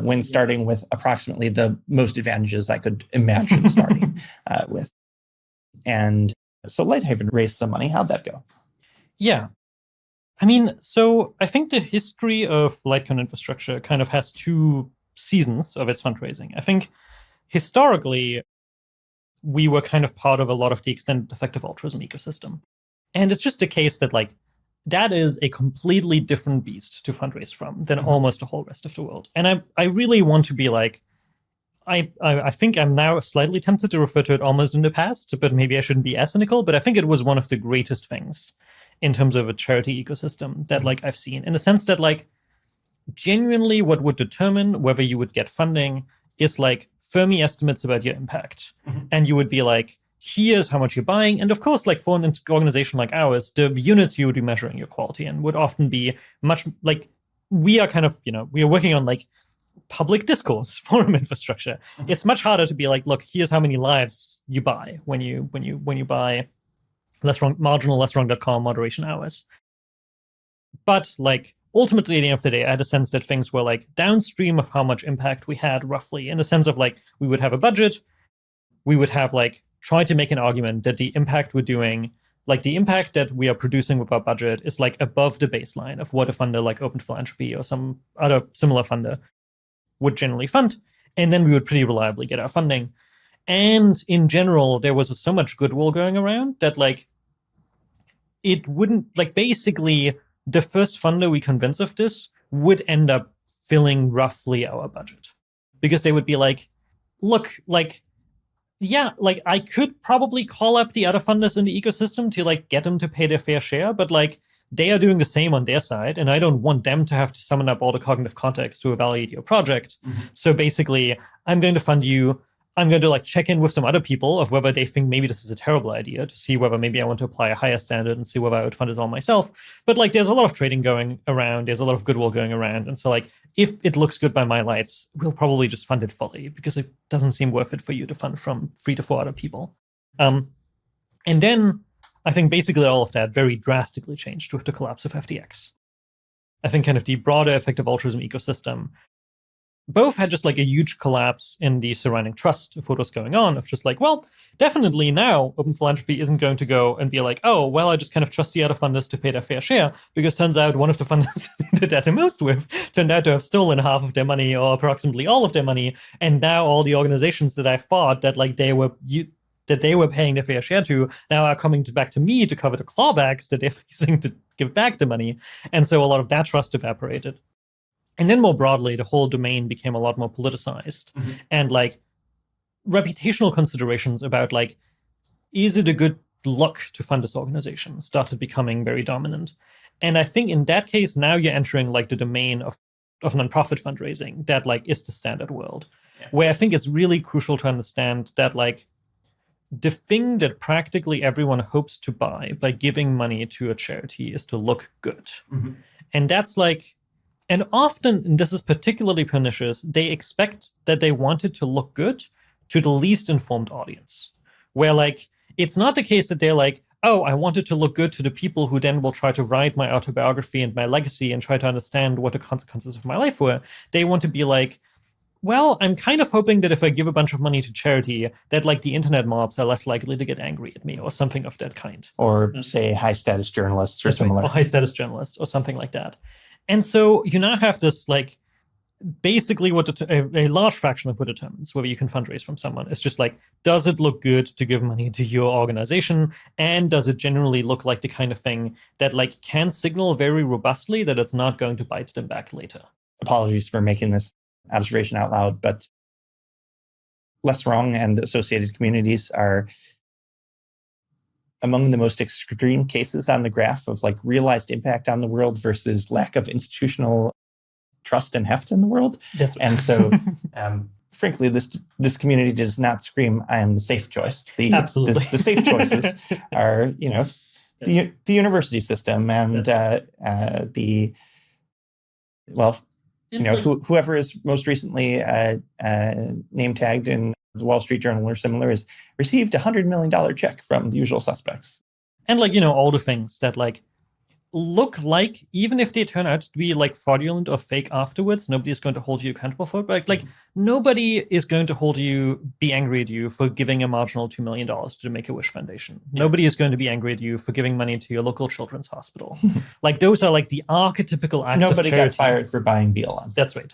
when starting with approximately the most advantages I could imagine starting with. And so Lighthaven raised some money. How'd that go? Yeah. I mean, so I think the history of Lightcone Infrastructure kind of has two seasons of its fundraising. I think historically, we were kind of part of a lot of the extended effective altruism ecosystem. And it's just a case that like that is a completely different beast to fundraise from than almost the whole rest of the world. And I really want to be like, I think I'm now slightly tempted to refer to it almost in the past, but maybe I shouldn't be as cynical, but I think it was one of the greatest things in terms of a charity ecosystem that like I've seen, in the sense that like genuinely what would determine whether you would get funding is like Fermi estimates about your impact. And you would be like, here's how much you're buying. And of course, like for an organization like ours, the units you would be measuring your quality in would often be much like we are kind of, we are working on like public discourse forum infrastructure. It's much harder to be like, look, here's how many lives you buy when you buy LessWrong, marginal LessWrong.com moderation hours. But like ultimately at the end of the day, I had a sense that things were like downstream of how much impact we had roughly, in the sense of like we would have a budget, we would have like try to make an argument that the impact we're doing, like the impact that we are producing with our budget is like above the baseline of what a funder like Open Philanthropy or some other similar funder would generally fund. And then we would pretty reliably get our funding. And in general, there was so much goodwill going around that like it wouldn't like basically the first funder we convince of this would end up filling roughly our budget, because they would be like, look, like, yeah, like I could probably call up the other funders in the ecosystem to like get them to pay their fair share, but like they are doing the same on their side, and I don't want them to have to summon up all the cognitive context to evaluate your project. So basically, I'm going to fund you. I'm going to like check in with some other people of whether they think maybe this is a terrible idea, to see whether maybe I want to apply a higher standard and see whether I would fund it all myself. But like there's a lot of trading going around. There's a lot of goodwill going around. And so like if it looks good by my lights, we'll probably just fund it fully, because it doesn't seem worth it for you to fund from 3 to 4 other people. And then I think basically all of that very drastically changed with the collapse of FTX. I think kind of the broader effective altruism ecosystem both had just like a huge collapse in the surrounding trust of what was going on, of just like, well, definitely now Open Philanthropy isn't going to go and be like, oh, well, I just kind of trust the other funders to pay their fair share, because turns out one of the funders did that the most with turned out to have stolen half of their money or approximately all of their money. And now all the organizations that I thought that like they were paying their fair share to now are coming back to me to cover the clawbacks that they're facing to give back the money. And so a lot of that trust evaporated. And then more broadly, the whole domain became a lot more politicized. And like reputational considerations about like, is it a good look to fund this organization started becoming very dominant. And I think in that case, now you're entering like the domain of nonprofit fundraising that like is the standard world, where I think it's really crucial to understand that like the thing that practically everyone hopes to buy by giving money to a charity is to look good. And that's like, and often, and this is particularly pernicious, they expect that they want it to look good to the least informed audience. Where like, it's not the case that they're like, oh, I want it to look good to the people who then will try to write my autobiography and my legacy and try to understand what the consequences of my life were. They want to be like, well, I'm kind of hoping that if I give a bunch of money to charity, that like the internet mobs are less likely to get angry at me or something of that kind. Or say high status journalists or similar. Or high status journalists or something like that. And so you now have this like basically what a large fraction of what determines whether you can fundraise from someone is just like, does it look good to give money to your organization? And does it generally look like the kind of thing that like can signal very robustly that it's not going to bite them back later? Apologies for making this observation out loud, but LessWrong and associated communities are among the most extreme cases on the graph of like realized impact on the world versus lack of institutional trust and heft in the world. That's right. And so, frankly, this community does not scream, I am the safe choice. Absolutely. The safe choices are, the university system and whoever is most recently name tagged in the Wall Street Journal or similar has received $100 million check from the usual suspects. And like, all the things that like look like, even if they turn out to be like fraudulent or fake afterwards, nobody is going to hold you accountable for it. But like nobody is going to be angry at you for giving a marginal $2 million to the Make-A-Wish Foundation. Yeah. Nobody is going to be angry at you for giving money to your local children's hospital. Like those are like the archetypical acts nobody of charity. Got fired for buying BLM. That's right.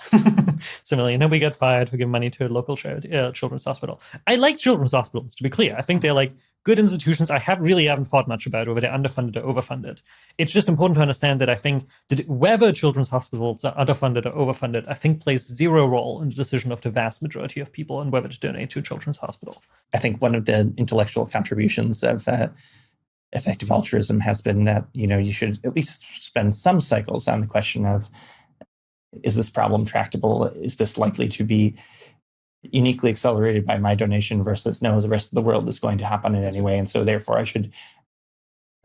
Similarly, nobody got fired for giving money to a local charity, children's hospital. I like children's hospitals, to be clear. I think they're like good institutions. I haven't thought much about whether they're underfunded or overfunded. It's just important to understand that I think that whether children's hospitals are underfunded or overfunded, I think plays zero role in the decision of the vast majority of people on whether to donate to a children's hospital. I think one of the intellectual contributions of effective altruism has been that, you should at least spend some cycles on the question of, is this problem tractable? Is this likely to be uniquely accelerated by my donation versus no, the rest of the world is going to hop on it anyway. And so therefore I should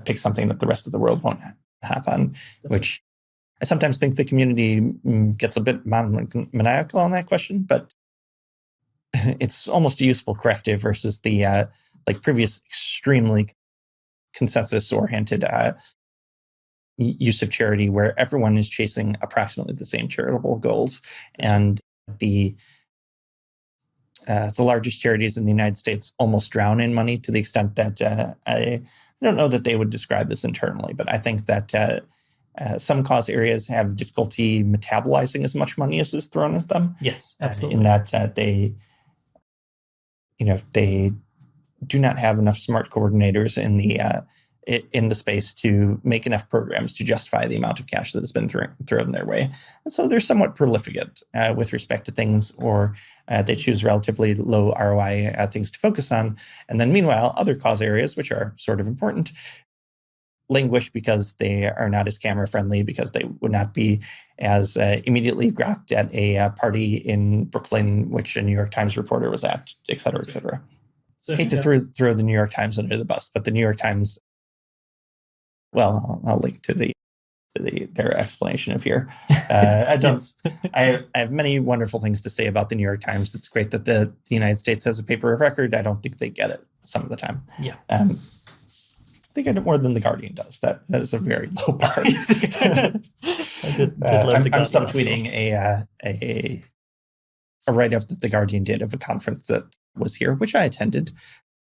pick something that the rest of the world won't hop on, which I sometimes think the community gets a bit maniacal on that question, but it's almost a useful corrective versus the previous extremely consensus-oriented use of charity where everyone is chasing approximately the same charitable goals. And the largest charities in the United States almost drown in money to the extent that I don't know that they would describe this internally, but I think that some cause areas have difficulty metabolizing as much money as is thrown at them. Yes, absolutely. In that they do not have enough smart coordinators in the space to make enough programs to justify the amount of cash that has been thrown their way. And so they're somewhat profligate with respect to things, or they choose relatively low ROI things to focus on. And then meanwhile, other cause areas, which are sort of important, languish because they are not as camera friendly, because they would not be as immediately grokked at a party in Brooklyn, which a New York Times reporter was at, et cetera, et cetera. So I hate to throw the New York Times under the bus, but the New York Times, well, I'll link to their explanation of here. I have many wonderful things to say about the New York Times. It's great that the United States has a paper of record. I don't think they get it some of the time. Yeah. They get it more than The Guardian does. That is a very low bar. I'm subtweeting a write-up that The Guardian did of a conference that was here, which I attended,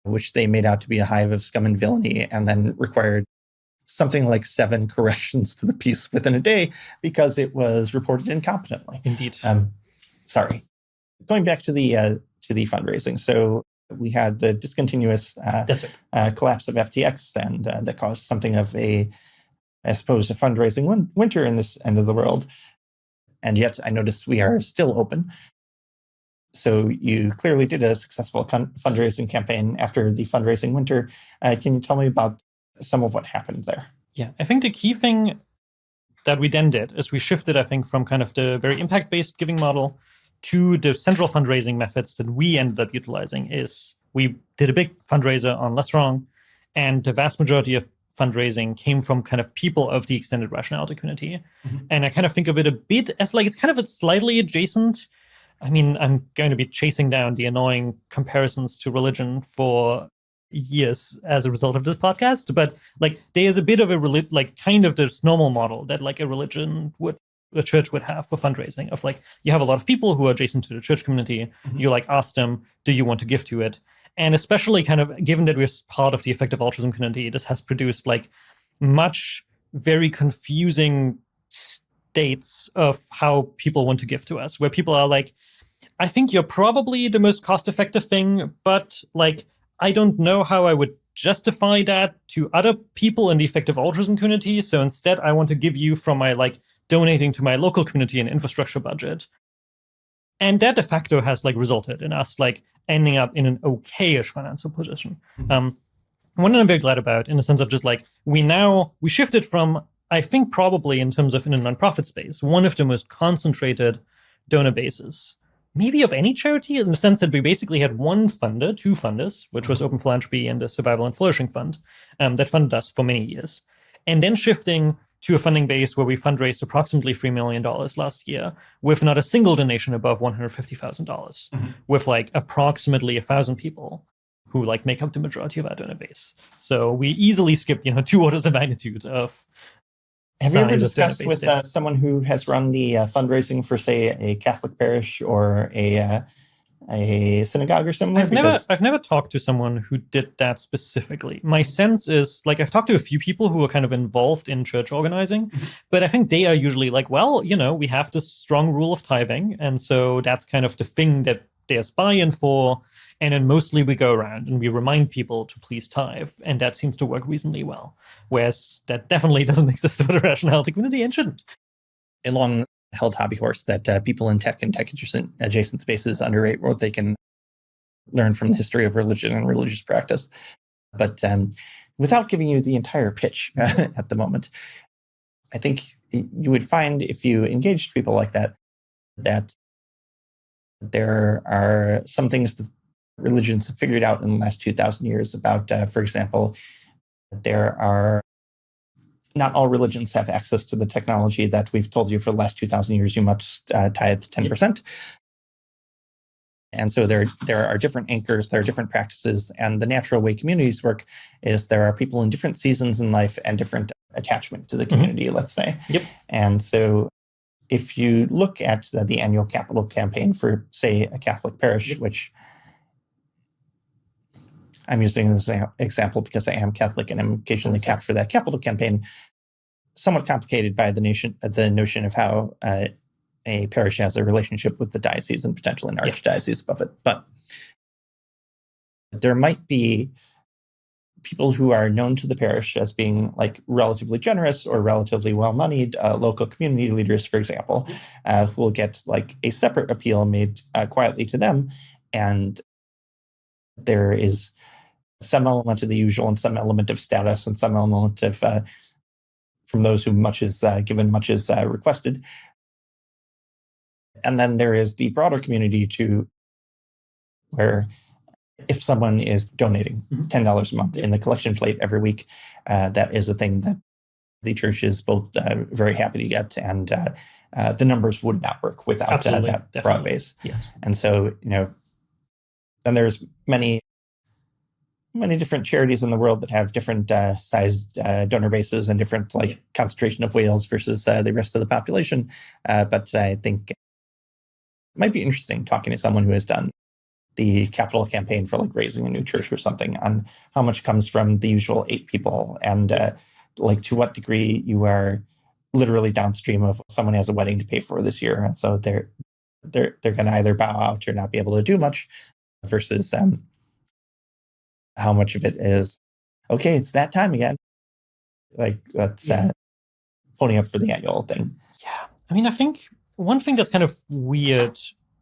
which they made out to be a hive of scum and villainy, and then required something like 7 corrections to the piece within a day because it was reported incompetently. Indeed. Sorry. Going back to the fundraising. So we had the discontinuous collapse of FTX, and that caused something of a fundraising winter in this end of the world. And yet I notice we are still open. So you clearly did a successful fundraising campaign after the fundraising winter. Can you tell me about some of what happened there? Yeah, I think the key thing that we then did is we shifted, I think, from kind of the very impact-based giving model to the central fundraising methods that we ended up utilizing. Is we did a big fundraiser on LessWrong, and the vast majority of fundraising came from kind of people of the extended rationality community. Mm-hmm. And I kind of think of it a bit as like, it's kind of a slightly adjacent. I mean, I'm going to be chasing down the annoying comparisons to religion for years as a result of this podcast, but like there's a bit of a kind of this normal model that like a church would have for fundraising, of like you have a lot of people who are adjacent to the church community. Mm-hmm. You like ask them, do you want to give to it? And especially kind of given that we're part of the effective altruism community, this has produced like much very confusing states of how people want to give to us, where people are like, I think you're probably the most cost-effective thing, but like, I don't know how I would justify that to other people in the effective altruism community. So instead, I want to give you from my like donating to my local community and infrastructure budget. And that de facto has like resulted in us like ending up in an okay-ish financial position. Mm-hmm. One that I'm very glad about, in the sense of just like we shifted from, I think probably in terms of in a nonprofit space, one of the most concentrated donor bases maybe of any charity, in the sense that we basically had two funders, which was Open Philanthropy and the Survival and Flourishing Fund, that funded us for many years. And then shifting to a funding base where we fundraised approximately $3 million last year, with not a single donation above $150,000, with like approximately 1,000 people who like make up the majority of our donor base. So we easily skipped, 2 orders of magnitude of Have you ever size of donor discussed base with data. someone who has run the fundraising for, say, a Catholic parish or a synagogue or similar? I've never talked to someone who did that specifically. My sense is, like, I've talked to a few people who are kind of involved in church organizing, but I think they are usually like, well, we have this strong rule of tithing, and so that's kind of the thing that there's buy-in for, and then mostly we go around and we remind people to please tithe, and that seems to work reasonably well. Whereas that definitely doesn't exist for the rationality community and shouldn't. A long-held hobby horse that people in tech and tech-adjacent spaces underrate what they can learn from the history of religion and religious practice. But without giving you the entire pitch at the moment, I think you would find, if you engaged people like that, that there are some things that religions have figured out in the last 2,000 years about, for example, not all religions have access to the technology that we've told you for the last 2,000 years you must tithe 10%. And so there are different anchors, there are different practices, and the natural way communities work is there are people in different seasons in life and different attachment to the community, let's say. Yep. And so if you look at the annual capital campaign for, say, a Catholic parish, which I'm using as an example because I am Catholic and I'm occasionally tapped for that capital campaign, somewhat complicated by the notion of how a parish has a relationship with the diocese and potentially an archdiocese above it. But there might be people who are known to the parish as being like relatively generous or relatively well-moneyed, local community leaders, for example, who will get like a separate appeal made quietly to them. And there is some element of the usual and some element of status and some element of from those whom much is given, much is requested. And then there is the broader community too, where if someone is donating $10 a month in the collection plate every week, that is a thing that the church is both very happy to get, and the numbers would not work without that broad base. Yes. And so, then there's many different charities in the world that have different sized donor bases and different concentration of whales versus the rest of the population. But I think it might be interesting talking to someone who has done the capital campaign for raising a new church or something on how much comes from the usual 8 people and to what degree you are literally downstream of someone has a wedding to pay for this year. And so they're going to either bow out or not be able to do much versus how much of it is, okay, it's that time again. Let's pony up for the annual thing. Yeah. I mean, I think one thing that's kind of weird,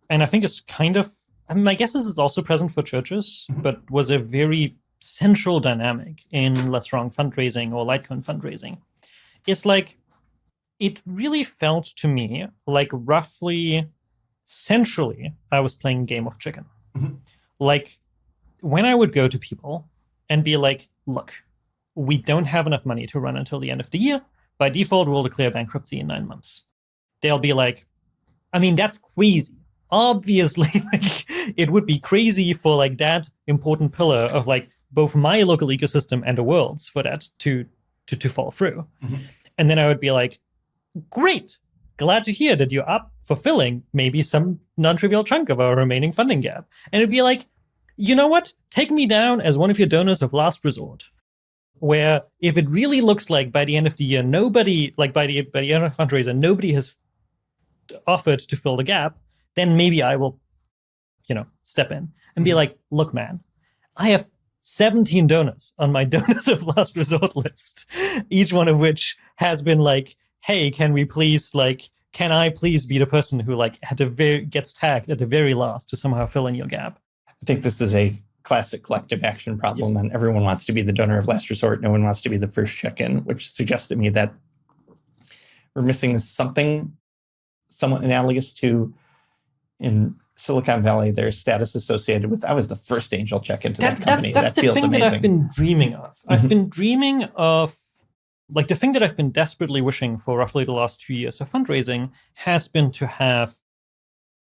and I think it's kind of, my guess is it's also present for churches, but was a very central dynamic in LessWrong fundraising or Lightcone fundraising. It's it really felt to me like roughly centrally I was playing Game of Chicken. When I would go to people and be like, look, we don't have enough money to run until the end of the year. By default, we'll declare bankruptcy in 9 months. They'll be like, I mean, that's crazy. Obviously, it would be crazy for that important pillar of both my local ecosystem and the world's for that to fall through. And then I would be like, great, glad to hear that you're up for filling maybe some non-trivial chunk of our remaining funding gap. And it'd be like, you know what? Take me down as one of your donors of last resort. Where if it really looks like by the end of the year, nobody, by the end of the fundraiser, nobody has offered to fill the gap, then maybe I will, step in and be like, look, man, I have 17 donors on my donors of last resort list, each one of which has been like, hey, can I please be the person who gets tagged at the very last to somehow fill in your gap? I think this is a classic collective action problem, and everyone wants to be the donor of last resort. No one wants to be the first check-in, which suggests to me that we're missing something somewhat analogous to in Silicon Valley, there's status associated with, I was the first angel check into that company. That's that the feels thing amazing. that I've been dreaming of. I've been dreaming of, the thing that I've been desperately wishing for roughly the last 2 years of fundraising has been to have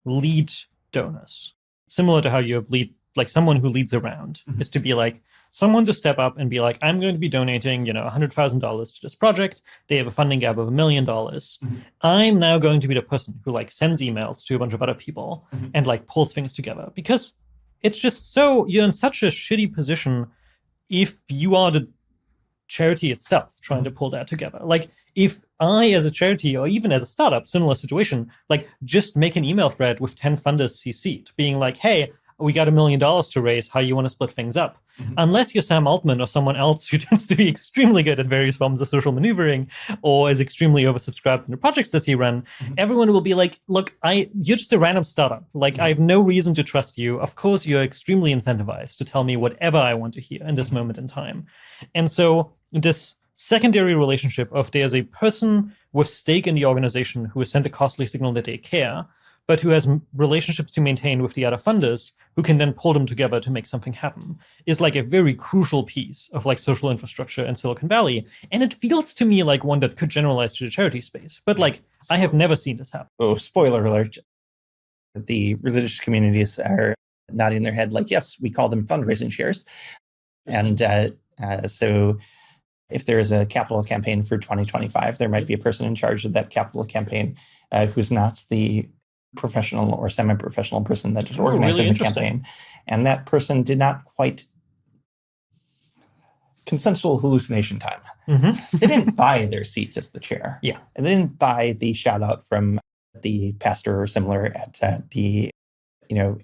lead donors. Similar to how you have lead like someone who leads around is to be like someone to step up and be like, I'm going to be donating, $100,000 to this project. They have a funding gap of $1 million. I'm now going to be the person who like sends emails to a bunch of other people and like pulls things together, because it's just you're in such a shitty position if you are the charity itself trying to pull that together. Like if I, as a charity or even as a startup, similar situation, like just make an email thread with 10 funders CC'd, being like, hey, we got $1 million to raise, how you want to split things up. Unless you're Sam Altman or someone else who tends to be extremely good at various forms of social maneuvering or is extremely oversubscribed in the projects that he run, everyone will be like, look, you're just a random startup. Like, I have no reason to trust you. Of course, you're extremely incentivized to tell me whatever I want to hear in this moment in time. And so this secondary relationship of there's a person with stake in the organization who has sent a costly signal that they care, but who has relationships to maintain with the other funders who can then pull them together to make something happen, is like a very crucial piece of like social infrastructure in Silicon Valley. And it feels to me like one that could generalize to the charity space. But like, I have never seen this happen. Oh, spoiler alert. The religious communities are nodding their head like, yes, we call them fundraising shares. And so if there is a capital campaign for 2025, there might be a person in charge of that capital campaign who's not the professional or semi-professional person that is organizing really the campaign. And that person did not quite consensual hallucination time. They didn't buy their seat as the chair. Yeah. And they didn't buy the shout out from the pastor or similar at the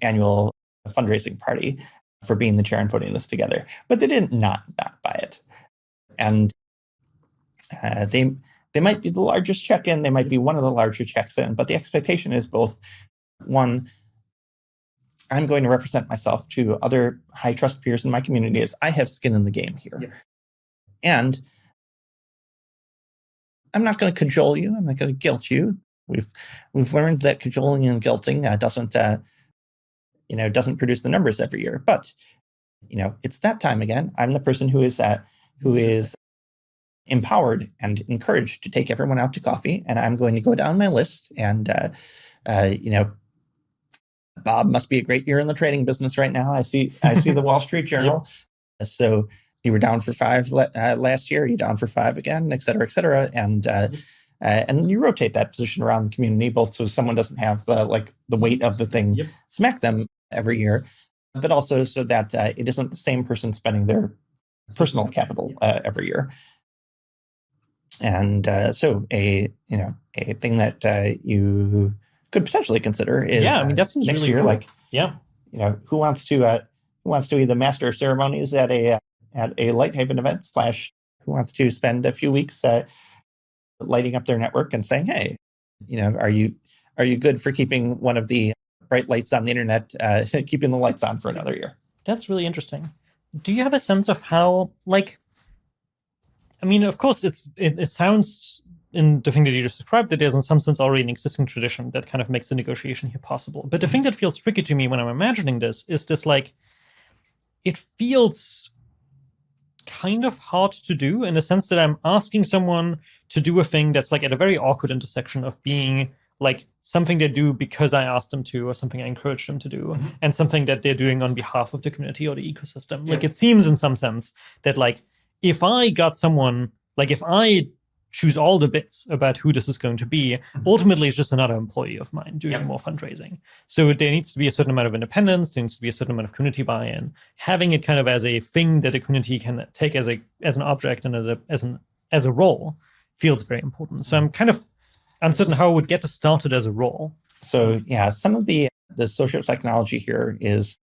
annual fundraising party for being the chair and putting this together. But they didn't not buy it. And they might be the largest check in, they might be one of the larger checks in, but the expectation is both, one, I'm going to represent myself to other high trust peers in my community as I have skin in the game here. Yeah. And I'm not going to cajole you, I'm not going to guilt you. We've learned that cajoling and guilting doesn't produce the numbers every year. But it's that time again. I'm the person who is empowered and encouraged to take everyone out to coffee, and I'm going to go down my list. And Bob must be a great year in the trading business right now. I see the Wall Street Journal. Yep. So you were down for 5 last year. You're down for 5 again, et cetera, et cetera. And you rotate that position around the community, both so someone doesn't have the weight of the thing smack them every year, but also so that it isn't the same person spending their personal capital every year. And so a thing that you could potentially consider is that seems next really year, cool. Who wants to be the master of ceremonies at a Lighthaven event / who wants to spend a few weeks lighting up their network and saying, hey, are you good for keeping one of the bright lights on the internet, keeping the lights on for another year? That's really interesting. Do you have a sense of how, of course, it sounds in the thing that you just described that there's in some sense already an existing tradition that kind of makes the negotiation here possible. But the thing that feels tricky to me when I'm imagining this is this, it feels kind of hard to do in the sense that I'm asking someone to do a thing that's at a very awkward intersection of being something they do because I asked them to, or something I encouraged them to do, and something that they're doing on behalf of the community or the ecosystem. Yeah. It seems in some sense that if I got someone, if I choose all the bits about who this is going to be, ultimately it's just another employee of mine doing more fundraising. So there needs to be a certain amount of independence, there needs to be a certain amount of community buy-in. Having it kind of as a thing that a community can take as an object and as a role feels very important. So I'm kind of uncertain how I would get this started as a role. So some of the social technology here is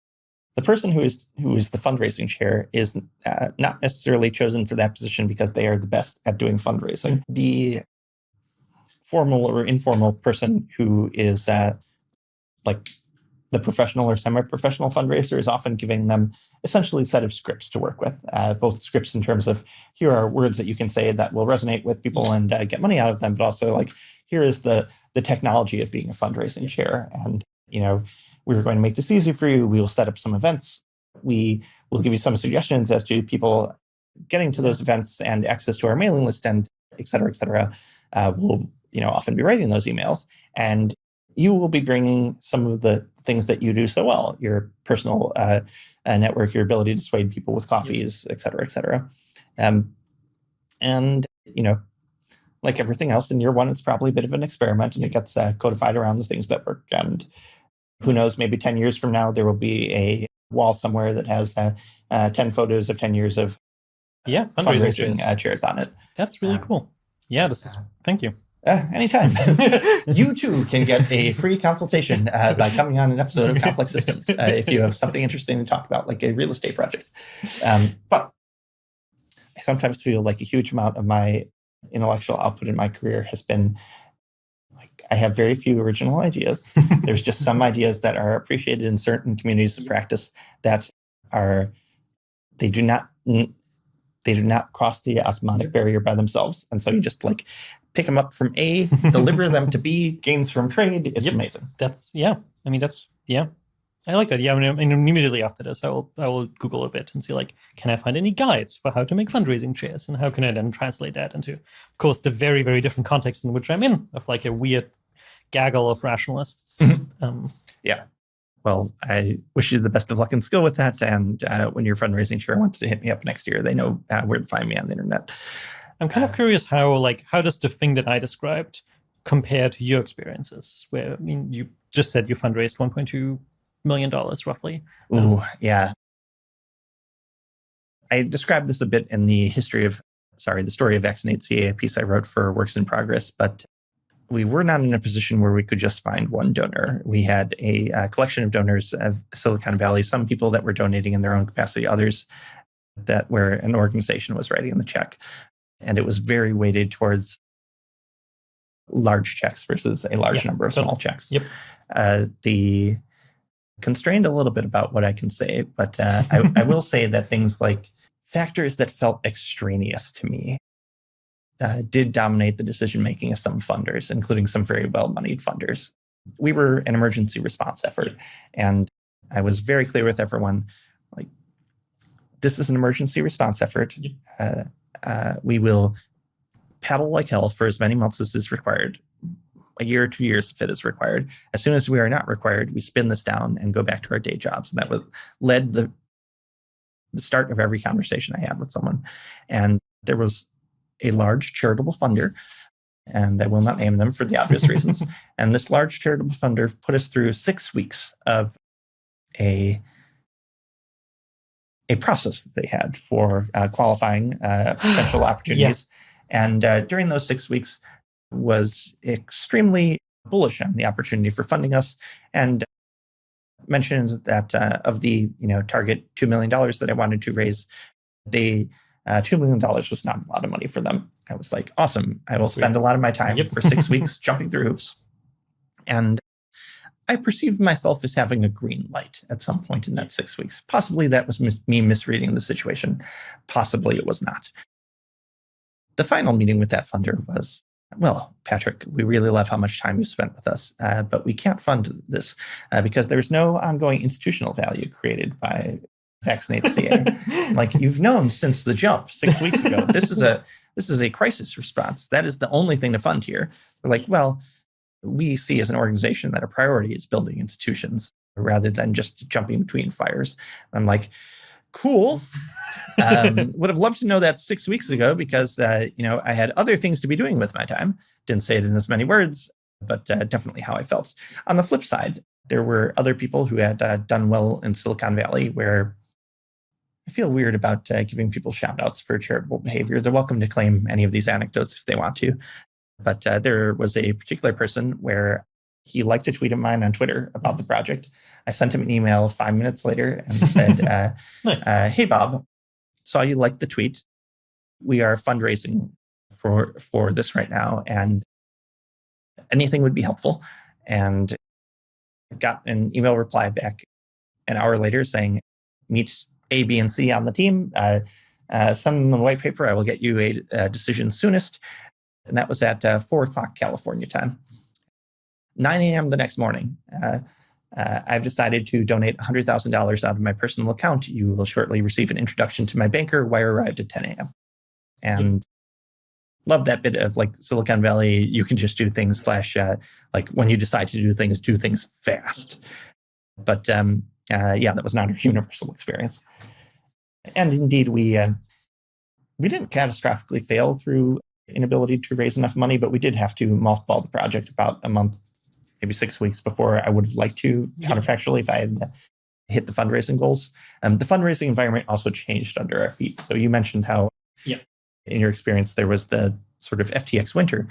the person who is the fundraising chair is not necessarily chosen for that position because they are the best at doing fundraising. The formal or informal person who is the professional or semi-professional fundraiser is often giving them essentially a set of scripts to work with, both scripts in terms of here are words that you can say that will resonate with people and get money out of them, but also here is the technology of being a fundraising chair. And, we're going to make this easy for you. We will set up some events. We will give you some suggestions as to people getting to those events and access to our mailing list and et cetera, et cetera. We'll, often be writing those emails. And you will be bringing some of the things that you do so well, your personal network, your ability to persuade people with coffees, et cetera, et cetera. And, like everything else in year one, it's probably a bit of an experiment, and it gets codified around the things that work. And who knows, maybe 10 years from now, there will be a wall somewhere that has 10 photos of 10 years of fundraising chairs on it. That's really cool. Yeah, thank you. Anytime. You too can get a free consultation by coming on an episode of Complex Systems if you have something interesting to talk about, like a real estate project. But I sometimes feel like a huge amount of my intellectual output in my career has been like, I have very few original ideas. There's just some ideas that are appreciated in certain communities of practice that they do not cross the osmotic barrier by themselves. And so you just like pick them up from A, deliver them to B, gains from trade. It's amazing. I like that. Yeah, I mean, immediately after this, I will Google a bit and see, like, can I find any guides for how to make fundraising chairs, and how can I then translate that into, of course, the very, very different context in which I'm in, of like a weird gaggle of rationalists. Yeah. Well, I wish you the best of luck and skill with that. And when your fundraising chair wants to hit me up next year, they know where to find me on the internet. I'm kind of curious how does the thing that I described compare to your experiences? Where, I mean, you just said you fundraised $1.2 million roughly. Ooh, yeah. I described this a bit in the the story of Vaccinate.ca, a piece I wrote for Works in Progress, but we were not in a position where we could just find one donor. We had a collection of donors of Silicon Valley, some people that were donating in their own capacity, others that where an organization was writing the check. And it was very weighted towards large checks versus a large number of small checks. Yep. The constrained a little bit about what I can say, but I will say that things like factors that felt extraneous to me did dominate the decision-making of some funders, including some very well-moneyed funders. We were an emergency response effort, and I was very clear with everyone, like, this is an emergency response effort. We will paddle like hell for as many months as is required, a year or 2 years if it is required. As soon as we are not required, we spin this down and go back to our day jobs. And that led the start of every conversation I had with someone. And there was a large charitable funder, and I will not name them for the obvious reasons. And this large charitable funder put us through 6 weeks of a process that they had for qualifying potential opportunities. And during those 6 weeks was extremely bullish on the opportunity for funding us, and mentioned that of the target $2 million that I wanted to raise, $2 million was not a lot of money for them. I was like, awesome. I will spend a lot of my time for 6 weeks jumping through hoops. And I perceived myself as having a green light at some point in that 6 weeks. Possibly that was me misreading the situation. Possibly it was not. The final meeting with that funder was, well, Patrick, we really love how much time you spent with us, but we can't fund this because there's no ongoing institutional value created by Vaccinate.ca. Like, you've known since the jump 6 weeks ago, this is a crisis response. That is the only thing to fund here. They're like, well, we see as an organization that a priority is building institutions rather than just jumping between fires. I'm like, cool. Would have loved to know that 6 weeks ago because, I had other things to be doing with my time. Didn't say it in as many words, but definitely how I felt. On the flip side, there were other people who had done well in Silicon Valley where I feel weird about giving people shout outs for charitable behavior. They're welcome to claim any of these anecdotes if they want to. But there was a particular person where he liked a tweet of mine on Twitter about the project. I sent him an email 5 minutes later and said, nice. Hey, Bob, saw you liked the tweet. We are fundraising for this right now, and anything would be helpful. And got an email reply back an hour later saying, meet A, B, and C on the team. Send them the white paper. I will get you a decision soonest. And that was at 4 o'clock California time. 9 a.m. the next morning, I've decided to donate $100,000 out of my personal account. You will shortly receive an introduction to my banker. Wire arrived at 10 a.m. And love that bit of like Silicon Valley. You can just do things / like when you decide to do things fast. But that was not a universal experience. And indeed, we didn't catastrophically fail through inability to raise enough money, but we did have to mothball the project about a month, maybe 6 weeks before I would have liked to, counterfactually, if I had hit the fundraising goals. The fundraising environment also changed under our feet. So you mentioned how, in your experience, there was the sort of FTX winter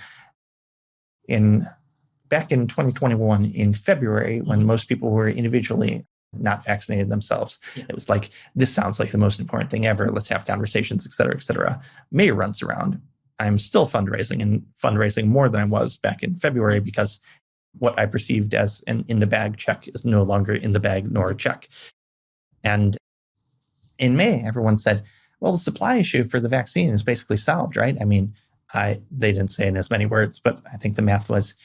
back in 2021 in February, when most people were individually not vaccinated themselves. It was like, this sounds like the most important thing ever. Let's have conversations, et cetera, et cetera. May runs around. I'm still fundraising more than I was back in February, because what I perceived as an in-the-bag check is no longer in the bag nor a check. And in May, everyone said, well, the supply issue for the vaccine is basically solved, right? I mean, they didn't say it in as many words, but I think the math was,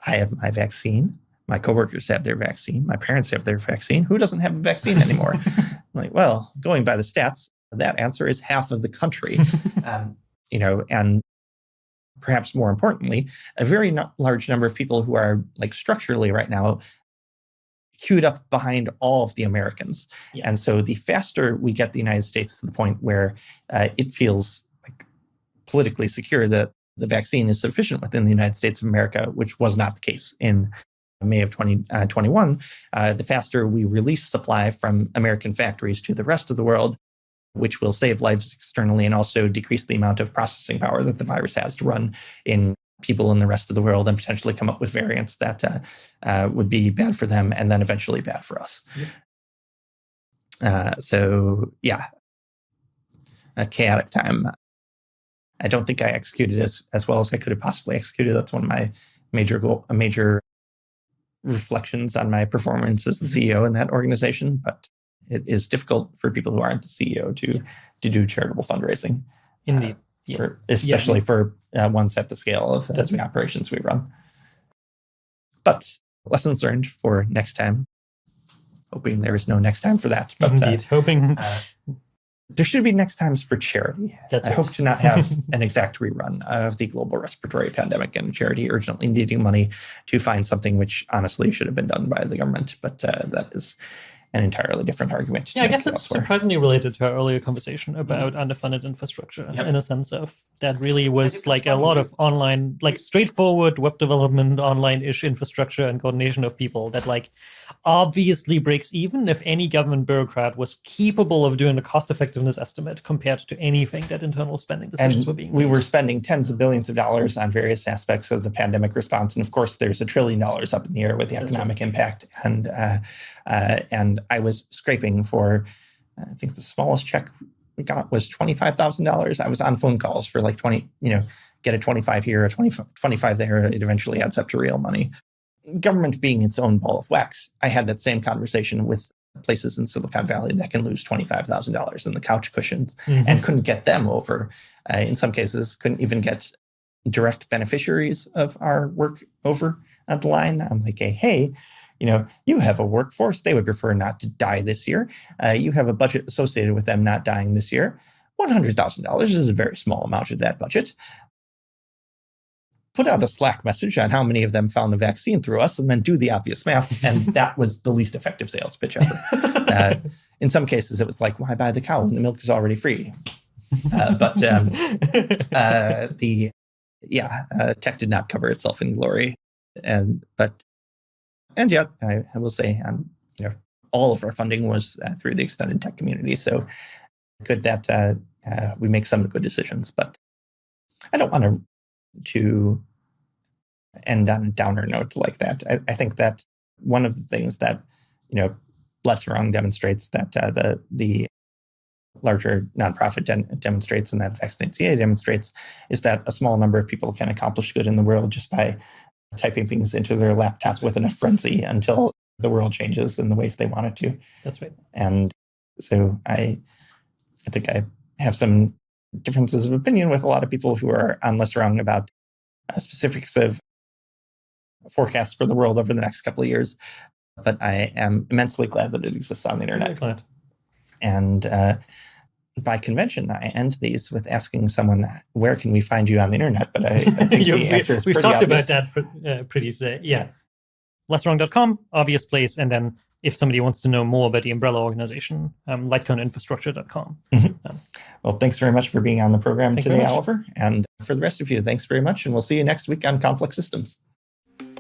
I have my vaccine, my coworkers have their vaccine, my parents have their vaccine. Who doesn't have a vaccine anymore? I'm like, well, going by the stats, that answer is half of the country. And perhaps more importantly, a very large number of people who are like structurally right now queued up behind all of the Americans. And so the faster we get the United States to the point where it feels like politically secure that the vaccine is sufficient within the United States of America, which was not the case in May of 2021, the faster we release supply from American factories to the rest of the world, which will save lives externally and also decrease the amount of processing power that the virus has to run in people in the rest of the world, and potentially come up with variants that would be bad for them and then eventually bad for us. A chaotic time. I don't think I executed as well as I could have possibly executed. That's one of my major reflections on my performance as the CEO in that organization. But it is difficult for people who aren't the CEO to do charitable fundraising. Indeed. Especially for ones at the scale of the operations we run. But lessons learned for next time. Hoping there is no next time for that. But indeed, hoping there should be next times for charity. I hope to not have an exact rerun of the global respiratory pandemic and charity urgently needing money to find something which honestly should have been done by the government. But that is an entirely different argument. I guess it's surprisingly related to our earlier conversation about underfunded infrastructure, in a sense of that really was like a lot of online, like straightforward web development, online-ish infrastructure and coordination of people that like obviously breaks even if any government bureaucrat was capable of doing a cost effectiveness estimate compared to anything that internal spending decisions were being made. We were spending tens of billions of dollars on various aspects of the pandemic response. And of course, there's $1 trillion up in the air with the economic impact. And I was scraping for, I think the smallest check we got was $25,000. I was on phone calls for like 20, get a 25 here, a 25 there. It eventually adds up to real money. Government being its own ball of wax, I had that same conversation with places in Silicon Valley that can lose $25,000 in the couch cushions and couldn't get them over. In some cases, couldn't even get direct beneficiaries of our work over at the line. I'm like, hey, you have a workforce. They would prefer not to die this year. You have a budget associated with them not dying this year. $100,000 is a very small amount of that budget. Put out a Slack message on how many of them found the vaccine through us, and then do the obvious math. And that was the least effective sales pitch ever. In some cases, it was like, why buy the cow when the milk is already free? Tech did not cover itself in glory. And yet, I will say, all of our funding was through the extended tech community. So good that we make some good decisions. But I don't want to end on a downer note like that. I think that one of the things that, LessWrong demonstrates, that the larger nonprofit demonstrates, and that Vaccinate CA demonstrates, is that a small number of people can accomplish good in the world just by typing things into their laptops with enough frenzy until the world changes in the ways they want it to. That's right. And so I think I have some differences of opinion with a lot of people who are on LessWrong about specifics of forecasts for the world over the next couple of years. But I am immensely glad that it exists on the internet. Glad. And by convention, I end these with asking someone, where can we find you on the internet? But I think the answer is we've talked obvious. about that pretty today. Yeah. LessWrong.com, obvious place. And then if somebody wants to know more about the umbrella organization, lightconeinfrastructure.com. Well, thanks very much for being on the program Thank you very today, much. Oliver. And for the rest of you, thanks very much. And we'll see you next week on Complex Systems.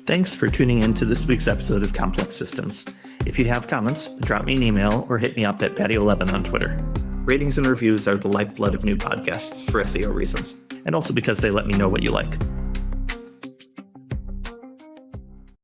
Thanks for tuning in to this week's episode of Complex Systems. If you have comments, drop me an email or hit me up at Patio11 on Twitter. Ratings and reviews are the lifeblood of new podcasts for SEO reasons, and also because they let me know what you like.